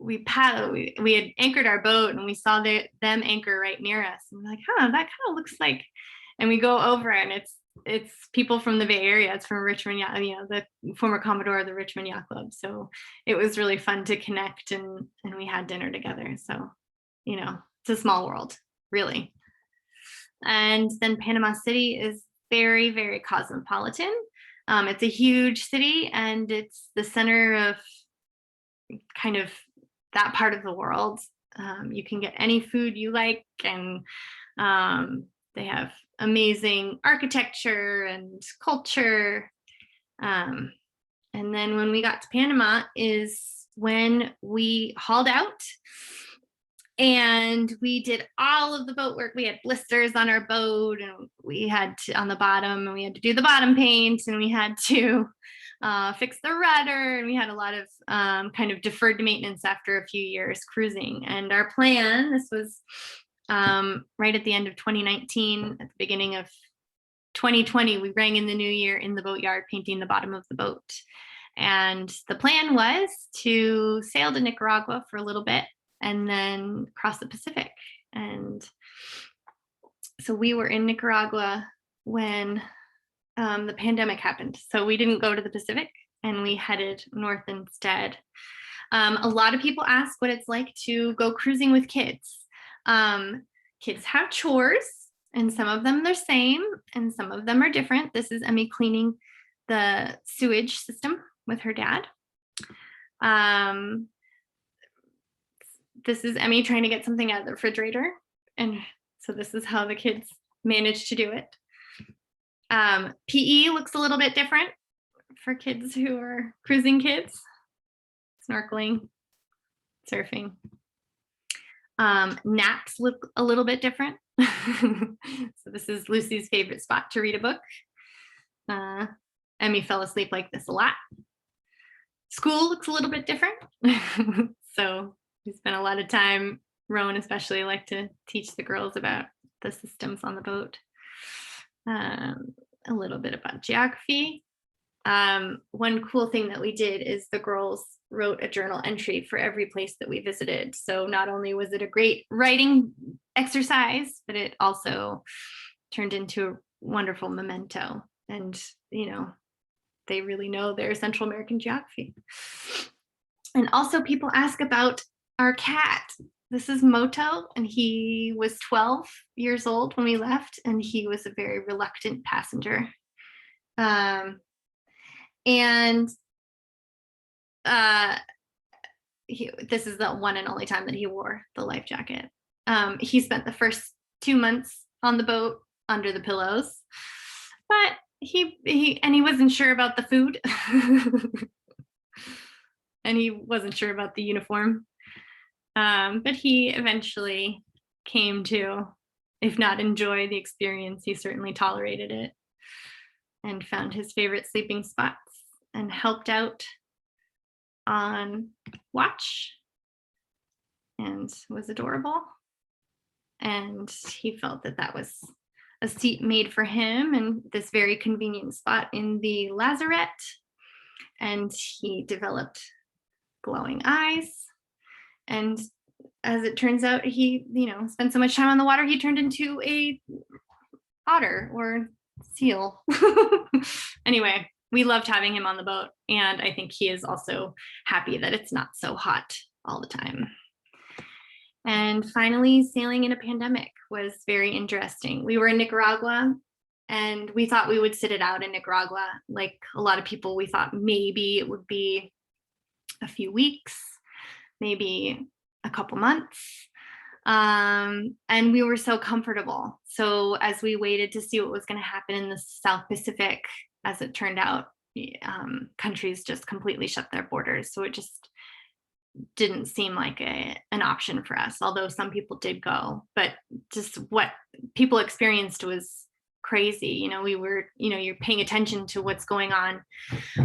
had anchored our boat, and we saw them anchor right near us. And we're like, that kind of looks like, and we go over, and it's people from the Bay Area. It's from Richmond Yacht, the former Commodore of the Richmond Yacht Club. So it was really fun to connect, and we had dinner together. So, it's a small world, really. And then Panama City is very, very cosmopolitan. It's a huge city, and it's the center of kind of that part of the world. You can get any food you like, and they have amazing architecture and culture. And then when we got to Panama is when we hauled out, and we did all of the boat work. We had blisters on our boat, and we had to, on the bottom, and we had to do the bottom paint, and we had to fix the rudder, and we had a lot of kind of deferred maintenance after a few years cruising. And our plan, this was right at the end of 2019, at the beginning of 2020, we rang in the new year in the boatyard painting the bottom of the boat. And the plan was to sail to Nicaragua for a little bit and then cross the Pacific. And so we were in Nicaragua when the pandemic happened. So we didn't go to the Pacific, and we headed north instead. A lot of people ask what it's like to go cruising with kids. Kids have chores, and some of them are the same, and some of them are different. This is Emmy cleaning the sewage system with her dad. This is Emmy trying to get something out of the refrigerator. And so this is how the kids manage to do it. PE looks a little bit different for kids who are cruising kids. Snorkeling, surfing. Naps look a little bit different. So this is Lucy's favorite spot to read a book. Emmy fell asleep like this a lot. School looks a little bit different. So we spent a lot of time, Rowan especially like to teach the girls about the systems on the boat. A little bit about geography. One cool thing that we did is the girls wrote a journal entry for every place that we visited. So not only was it a great writing exercise, but it also turned into a wonderful memento. And, they really know their Central American geography. And also people ask about our cat. This is Moto, and he was 12 years old when we left, and he was a very reluctant passenger. This is the one and only time that he wore the life jacket. He spent the first 2 months on the boat under the pillows, but he wasn't sure about the food. And he wasn't sure about the uniform. But he eventually came to, if not enjoy the experience, he certainly tolerated it and found his favorite sleeping spots and helped out on watch and was adorable. And he felt that that was a seat made for him and this very convenient spot in the lazarette. And he developed glowing eyes. And as it turns out, he, spent so much time on the water, he turned into a otter or seal. Anyway, we loved having him on the boat, and I think he is also happy that it's not so hot all the time. And finally, sailing in a pandemic was very interesting. We were in Nicaragua, and we thought we would sit it out in Nicaragua. Like a lot of people, we thought maybe it would be a few weeks, maybe a couple months. And we were so comfortable. So as we waited to see what was going to happen in the South Pacific, as it turned out, countries just completely shut their borders. So it just didn't seem like an option for us, although some people did go. But just what people experienced was crazy. We were, you're paying attention to what's going on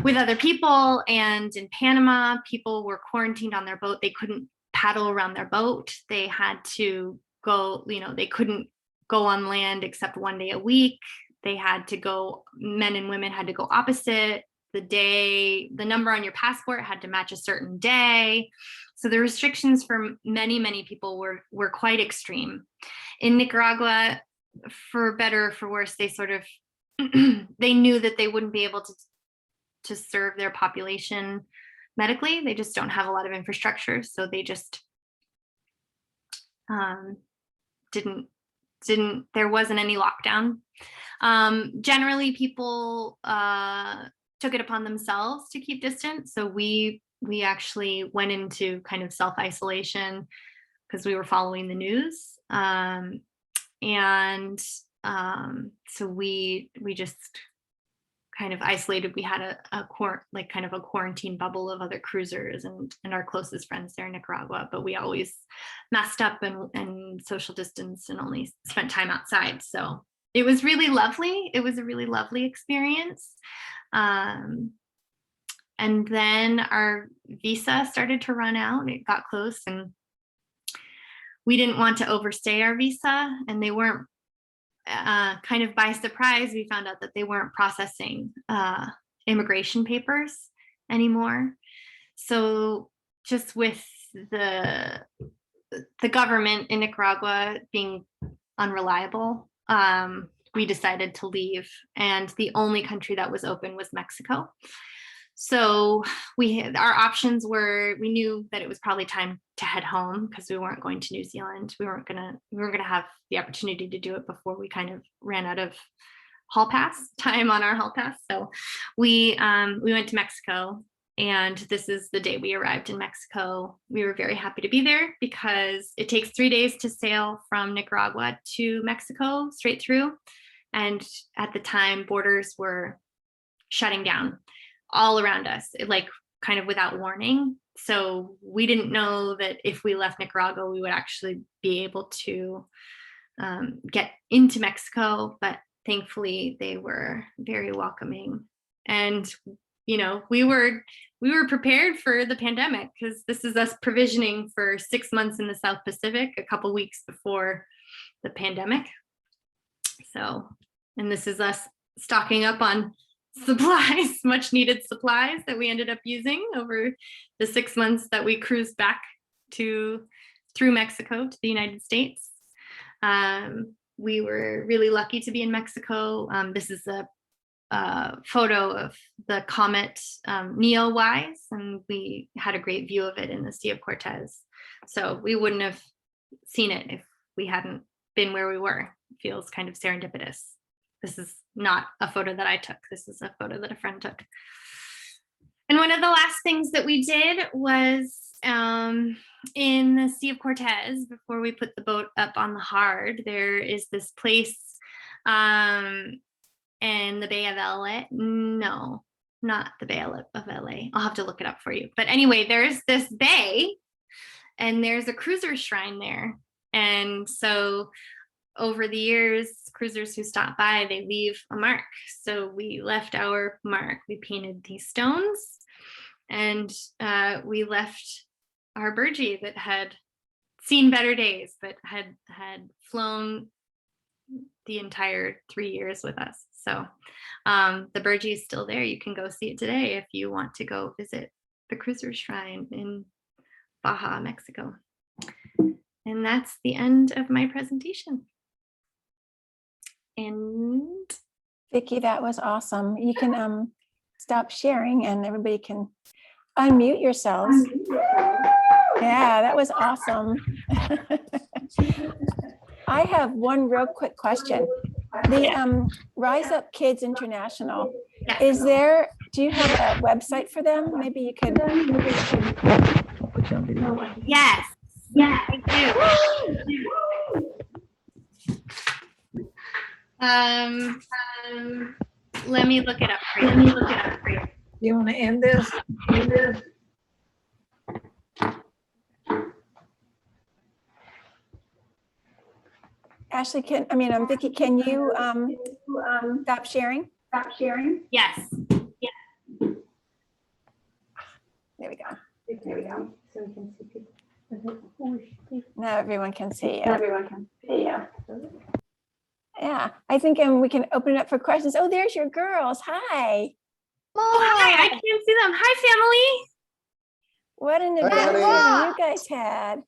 with other people. And in Panama, people were quarantined on their boat. They couldn't paddle around their boat. They had to go, they couldn't go on land except one day a week. They had to go, men and women had to go opposite. The number on your passport had to match a certain day. So the restrictions for many, many people were quite extreme. In Nicaragua, for better or for worse, they sort of, they knew that they wouldn't be able to serve their population medically. They just don't have a lot of infrastructure. So they just there wasn't any lockdown. Generally, people took it upon themselves to keep distance. So we actually went into kind of self-isolation because we were following the news. So we just kind of isolated. We had a quarantine bubble of other cruisers and our closest friends there in Nicaragua, but we always masked up and social distance and only spent time outside. So it was really lovely. It was a really lovely experience. And then our visa started to run out. It got close, and we didn't want to overstay our visa, and they weren't, kind of by surprise, we found out that they weren't processing immigration papers anymore. So just with the government in Nicaragua being unreliable, we decided to leave, and the only country that was open was Mexico. So our options were, we knew that it was probably time to head home because we weren't going to New Zealand. We were gonna have the opportunity to do it before we kind of ran out of hall pass time on our hall pass. So we went to Mexico, and this is the day we arrived in Mexico. We were very happy to be there because it takes 3 days to sail from Nicaragua to Mexico straight through. And at the time, borders were shutting down all around us, like kind of without warning. So we didn't know that if we left Nicaragua, we would actually be able to get into Mexico. But thankfully, they were very welcoming. And we were prepared for the pandemic because this is us provisioning for 6 months in the South Pacific, a couple weeks before the pandemic. So, and this is us stocking up on supplies, much needed supplies that we ended up using over the 6 months that we cruised back through Mexico to the United States. We were really lucky to be in Mexico. This is a photo of the comet Neowise, and we had a great view of it in the Sea of Cortez. So we wouldn't have seen it if we hadn't been where we were. It feels kind of serendipitous. This is not a photo that I took. This is a photo that a friend took. And one of the last things that we did was in the Sea of Cortez, before we put the boat up on the hard, there is this place in the Bay of LA. No, not the Bay of LA. I'll have to look it up for you. But anyway, there's this bay and there's a cruiser shrine there. And so over the years, cruisers who stop by, they leave a mark. So we left our mark. We painted these stones, and we left our burgee that had seen better days, but had flown the entire 3 years with us. So the burgee is still there. You can go see it today if you want to go visit the cruiser shrine in Baja, Mexico. And that's the end of my presentation. And Vikki, that was awesome. You can stop sharing and everybody can unmute yourselves. Yeah, that was awesome. I have one real quick question. The Rise Up Kids International, do you have a website for them? Maybe you could. yes, I do. Let me look it up for you. You want to end this? Ashley, Vikki, can you stop sharing? Yes. There we go. Now everyone can see you. Yeah, I think we can open it up for questions. Oh, there's your girls. Hi. Oh, hi, I can't see them. Hi, family. What an Hi, adventure honey. you guys had.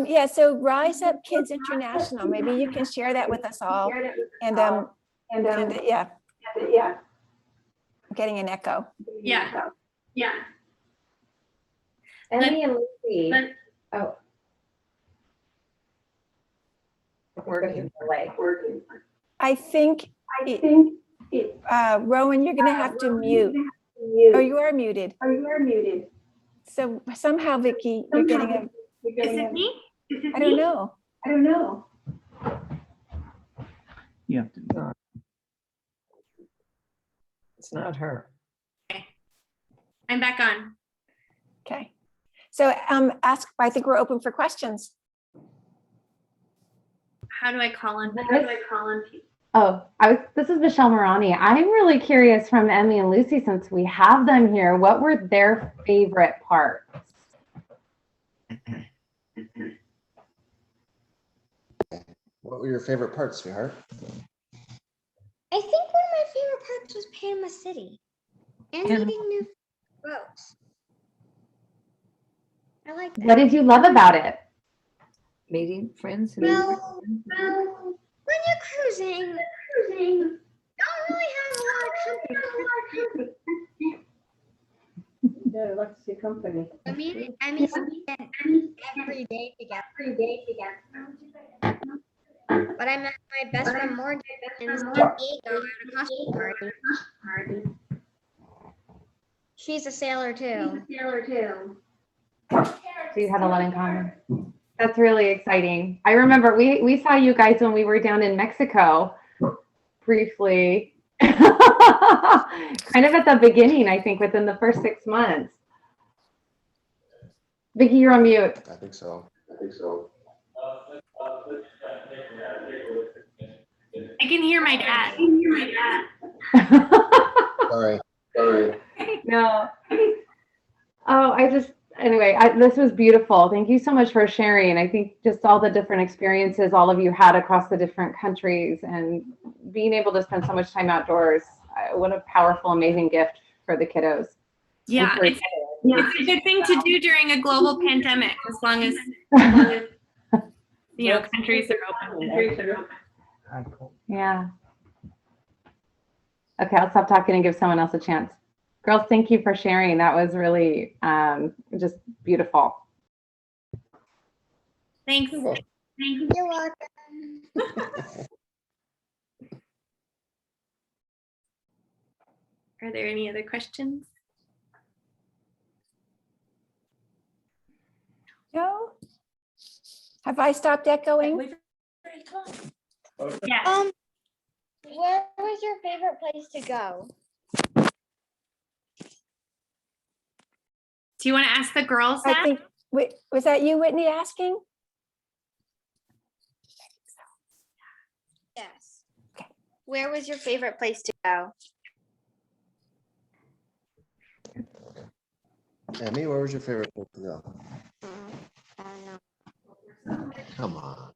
Yeah, so Rise Up Kids International, maybe you can share that with us all. And yeah, I'm getting an echo. Yeah. Emmy and Lucy. Oh. Working. I think, Rowan, you're gonna have to mute. Oh, you are muted. So somehow, Vikki, you're getting a. Is it me? I don't know. You have to. It's not her. I'm back on. Okay. So I think we're open for questions. How do I call on? Oh, this is Michelle Morani. I'm really curious from Emmy and Lucy, since we have them here, what were their favorite parts? What were your favorite parts, sweetheart? I think one of my favorite parts was Panama City and Panama. meeting new folks. I like that. What did you love about it? Meeting friends. Well, when you're cruising, you don't really have a lot of company. Yeah, I like to see company. I mean, spent every day together. But I met my best friend Morgan in San Diego at a costume party. She's a sailor too. So you had a lot in common. That's really exciting. I remember we saw you guys when we were down in Mexico briefly. Kind of at the beginning, I think, within the first 6 months. Vikki, you're on mute. I think so. I can hear my dad. Sorry. No. Oh, this was beautiful. Thank you so much for sharing. I think just all the different experiences all of you had across the different countries and being able to spend so much time outdoors. What a powerful, amazing gift for the kiddos. Yeah, it's a good thing to do during a global pandemic, as long as countries are open. Yeah. Okay, I'll stop talking and give someone else a chance. Girls, thank you for sharing. That was really just beautiful. Thanks. You're welcome. Are there any other questions? No? Have I stopped echoing? Yeah. Where was your favorite place to go? Do you want to ask the girls I that? think, was that you, Whitney, asking? Yes. Okay. Where was your favorite place to go? Emmy, where was your favorite place to go? I don't know. Come on.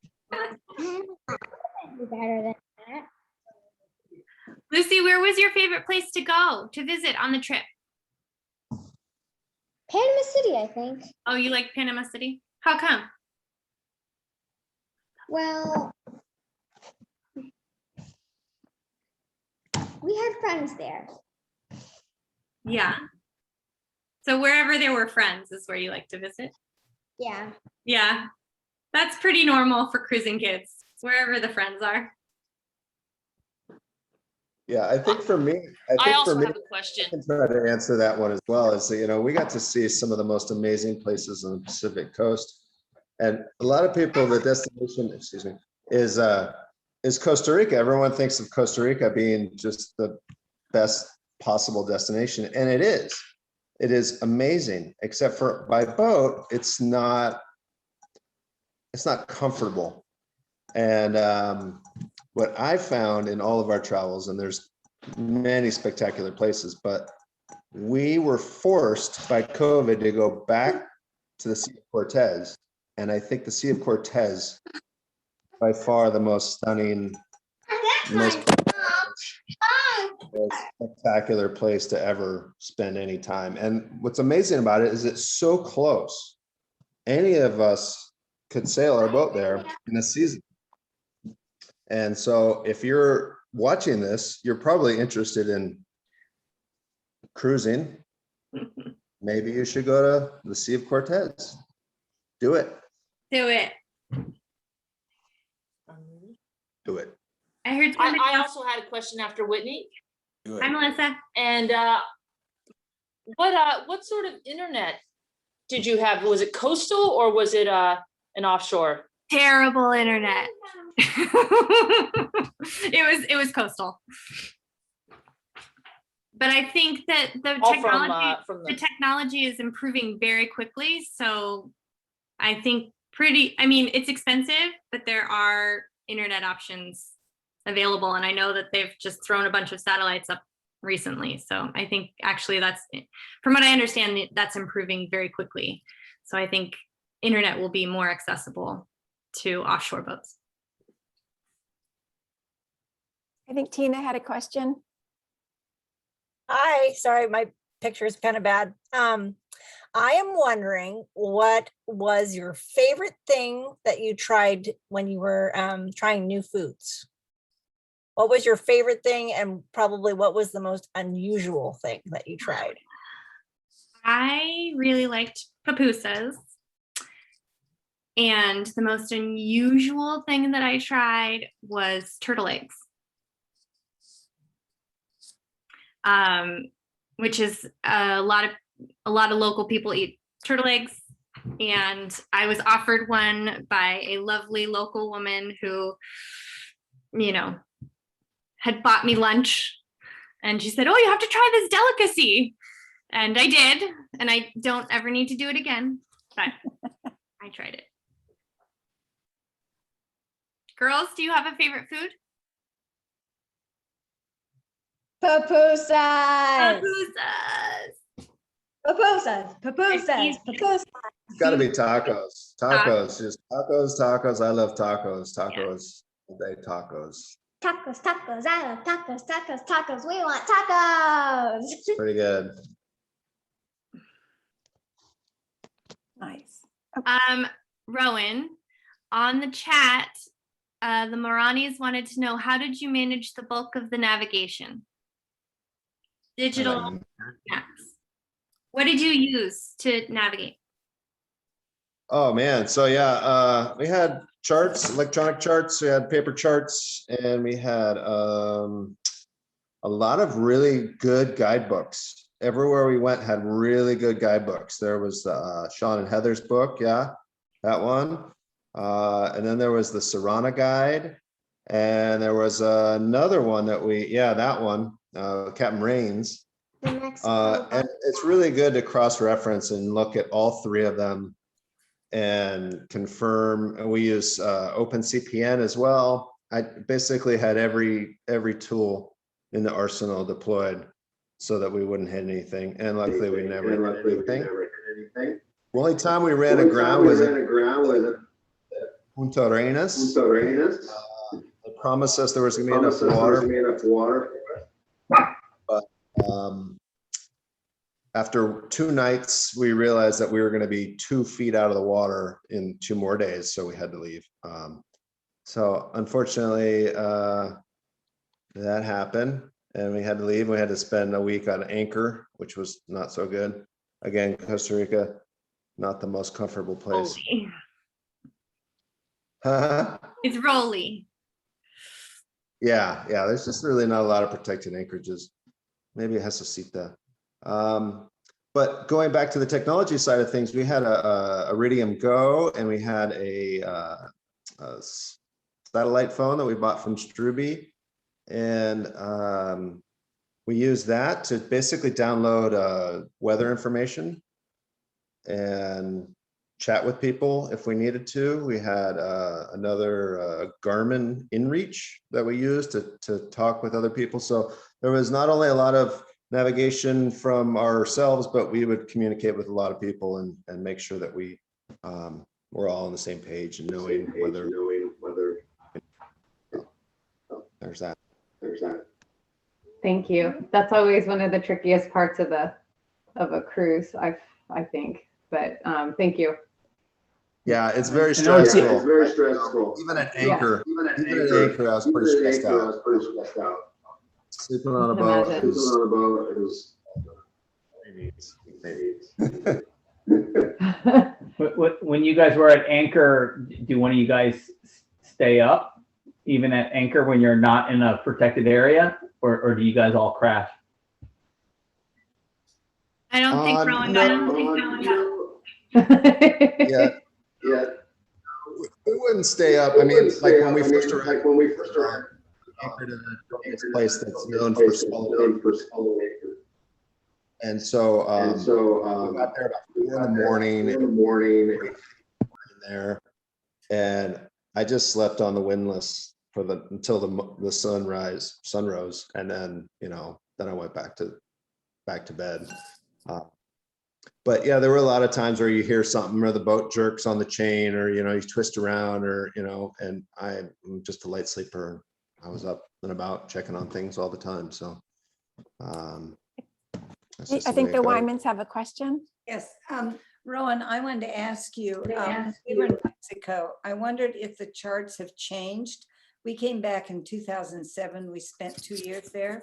Better than that. Lucy, where was your favorite place to go to visit on the trip? Panama City City, I think. Oh, you like Panama City? How come? Well, we had friends there. Yeah. So wherever there were friends is where you like to visit? Yeah. Yeah. That's pretty normal for cruising kids, wherever the friends are. Yeah, I think for me, I also have a question. I can try to answer that one as well. Is that, you know, we got to see some of the most amazing places on the Pacific coast. And a lot of people, the destination, excuse me, is Costa Rica. Everyone thinks of Costa Rica being just the best possible destination. And it is. It is amazing, except for by boat, it's not comfortable. And what I found in all of our travels, and there's many spectacular places, but we were forced by COVID to go back to the Sea of Cortez. And I think the Sea of Cortez, by far the most stunning, most spectacular place to ever spend any time. And what's amazing about it is it's so close. Any of us could sail our boat there in a season. And so if you're watching this, you're probably interested in cruising. Maybe you should go to the Sea of Cortez. Do it. Do it. Do it. I heard somebody I else. also had a question after Whitney. Do it. Hi, Melissa. And what sort of internet did you have? Was it coastal or was it an offshore? Terrible internet. It was coastal. But I think that the All technology from the technology is improving very quickly. So I think I mean, it's expensive, but there are internet options available. And I know that they've just thrown a bunch of satellites up recently. So I think actually from what I understand, that's improving very quickly. So I think internet will be more accessible to offshore boats. I think Tina had a question. Hi, sorry, my picture is kind of bad. I am wondering, what was your favorite thing that you tried when you were trying new foods? What was your favorite thing, and probably what was the most unusual thing that you tried? I really liked pupusas. And the most unusual thing that I tried was turtle eggs. Which is a lot of local people eat turtle eggs, and I was offered one by a lovely local woman who, you know, had bought me lunch, and she said, "Oh, you have to try this delicacy," and I did, and I don't ever need to do it again, but I tried it. Girls, do you have a favorite food? Pupusas. Pupusas. Pupusas. It's got to be tacos. Tacos. Just tacos. I love tacos. Tacos. They tacos. Tacos, tacos. I love tacos, tacos, tacos. We want tacos. Pretty good. Nice. Rowan, on the chat, the Moranis wanted to know, how did you manage the bulk of the navigation? Digital maps. What did you use to navigate? Oh man, so yeah, we had charts, electronic charts, we had paper charts, and we had a lot of really good guidebooks. Everywhere we went had really good guidebooks. There was Sean and Heather's book, yeah, that one. And then there was the Serrana guide, and there was another one that that one, Captain Rains. And it's really good to cross-reference and look at all three of them and confirm. And we use OpenCPN as well. I basically had every tool in the arsenal deployed so that we wouldn't hit anything. And luckily we never hit anything. The only time we ran aground was at Punta Arenas. They promised us there was going to be enough water. But after 2 nights, we realized that we were going to be 2 feet out of the water in 2 more days, so we had to leave. So unfortunately, that happened, and we had to leave. We had to spend a week on anchor, which was not so good. Again, Costa Rica, not the most comfortable place. It's rolly. Yeah, there's just really not a lot of protected anchorages. Maybe it has to seat that. But going back to the technology side of things, we had a Iridium Go, and we had a satellite phone that we bought from Struby, and we used that to basically download weather information and chat with people if we needed to. We had another Garmin InReach that we used to talk with other people. So there was not only a lot of navigation from ourselves, but we would communicate with a lot of people and make sure that we were all on the same page and knowing whether there's that. Thank you. That's always one of the trickiest parts of a cruise, I think. But thank you. Yeah, it's very I know it's- stressful. It's very stressful. Even at anchor, even at anchor, I was pretty stressed out. Sleeping on a boat is When you guys were at anchor, do one of you guys stay up even at anchor when you're not in a protected area, or do you guys all crash? I don't think Rowan. no, I don't think so. yeah. We wouldn't stay up. I mean, like when we first arrived, anchored in a place that's known for solid anchor. And so we got there about 4 in the morning there, and I just slept on the windlass until the sun rose, and then then I went back to bed. But yeah, there were a lot of times where you hear something, or the boat jerks on the chain, or you twist around, or and I'm just a light sleeper. I was up and about checking on things all the time. So I think the Wymans have a question. Yes, Rowan, I wanted to ask you, we were in Mexico. I wondered if the charts have changed. We came back in 2007. We spent 2 years there.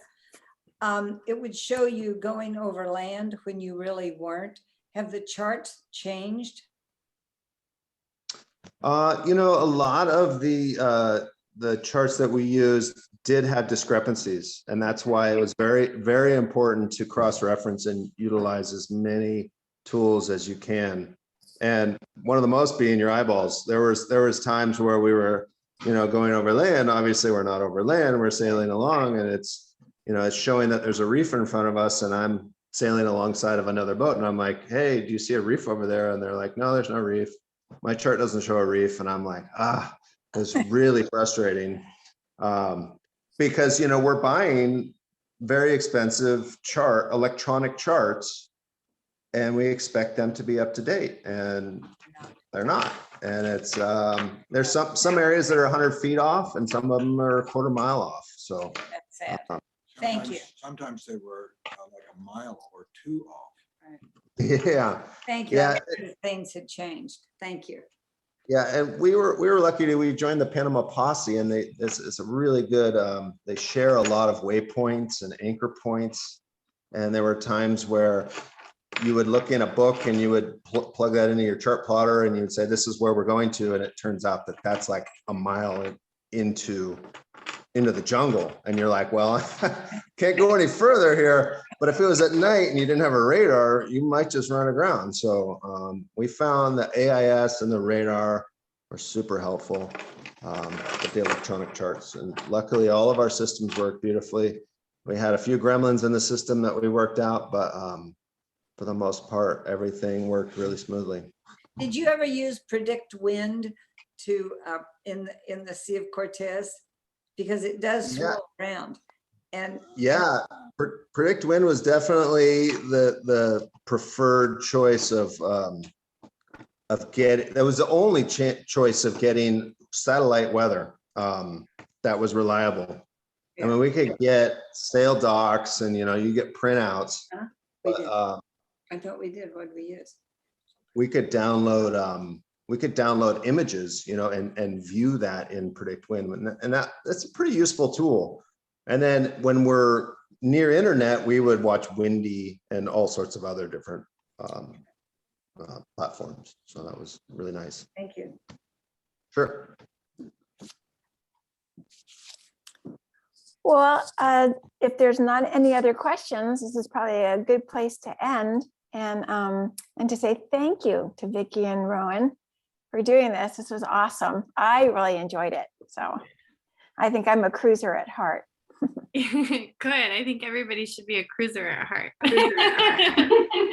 It would show you going over land when you really weren't. Have the charts changed? A lot of the charts that we used did have discrepancies, and that's why it was very, very important to cross-reference and utilize as many tools as you can. And one of the most being your eyeballs. There was times where we were, going over land. Obviously, we're not over land. We're sailing along, and it's showing that there's a reef in front of us, and I'm sailing alongside of another boat, and I'm like, "Hey, do you see a reef over there?" And they're like, "No, there's no reef. My chart doesn't show a reef." And I'm like, it's really frustrating, because we're buying very expensive electronic charts, and we expect them to be up to date, and they're not. And it's there's some areas that are 100 feet off, and some of them are a quarter mile off. So That's sad. Thank you. Sometimes they were like a mile or 2 off. yeah. Thank you. Yeah. I heard things had changed. Thank you. Yeah, and we were lucky we joined the Panama Posse, and it's a really good. They share a lot of waypoints and anchor points, and there were times where you would look in a book and you would plug that into your chart plotter, and you would say, "This is where we're going to," and it turns out that that's like a mile into the jungle, and you're like, "Well, can't go any further here." But if it was at night and you didn't have a radar, you might just run aground. So we found the AIS and the radar were super helpful with the electronic charts. And luckily, all of our systems work beautifully. We had a few gremlins in the system that we worked out, but for the most part, everything worked really smoothly. Did you ever use predict wind to in the Sea of Cortez? Because it does swirl around. And yeah, predict wind was definitely the preferred choice of getting. That was the only choice of getting satellite weather that was reliable. I mean, we could get sail docs, and you get printouts, but I thought we did. What did we use? we could download images, and view that in Predict Wind. And that's a pretty useful tool. And then when we're near internet, we would watch Windy and all sorts of other different platforms. So that was really nice. Thank you. Sure. Well, if there's not any other questions, this is probably a good place to end. And to say thank you to Vikki and Rowan for doing this. This was awesome. I really enjoyed it. So I think I'm a cruiser at heart. Good. I think everybody should be a cruiser at heart.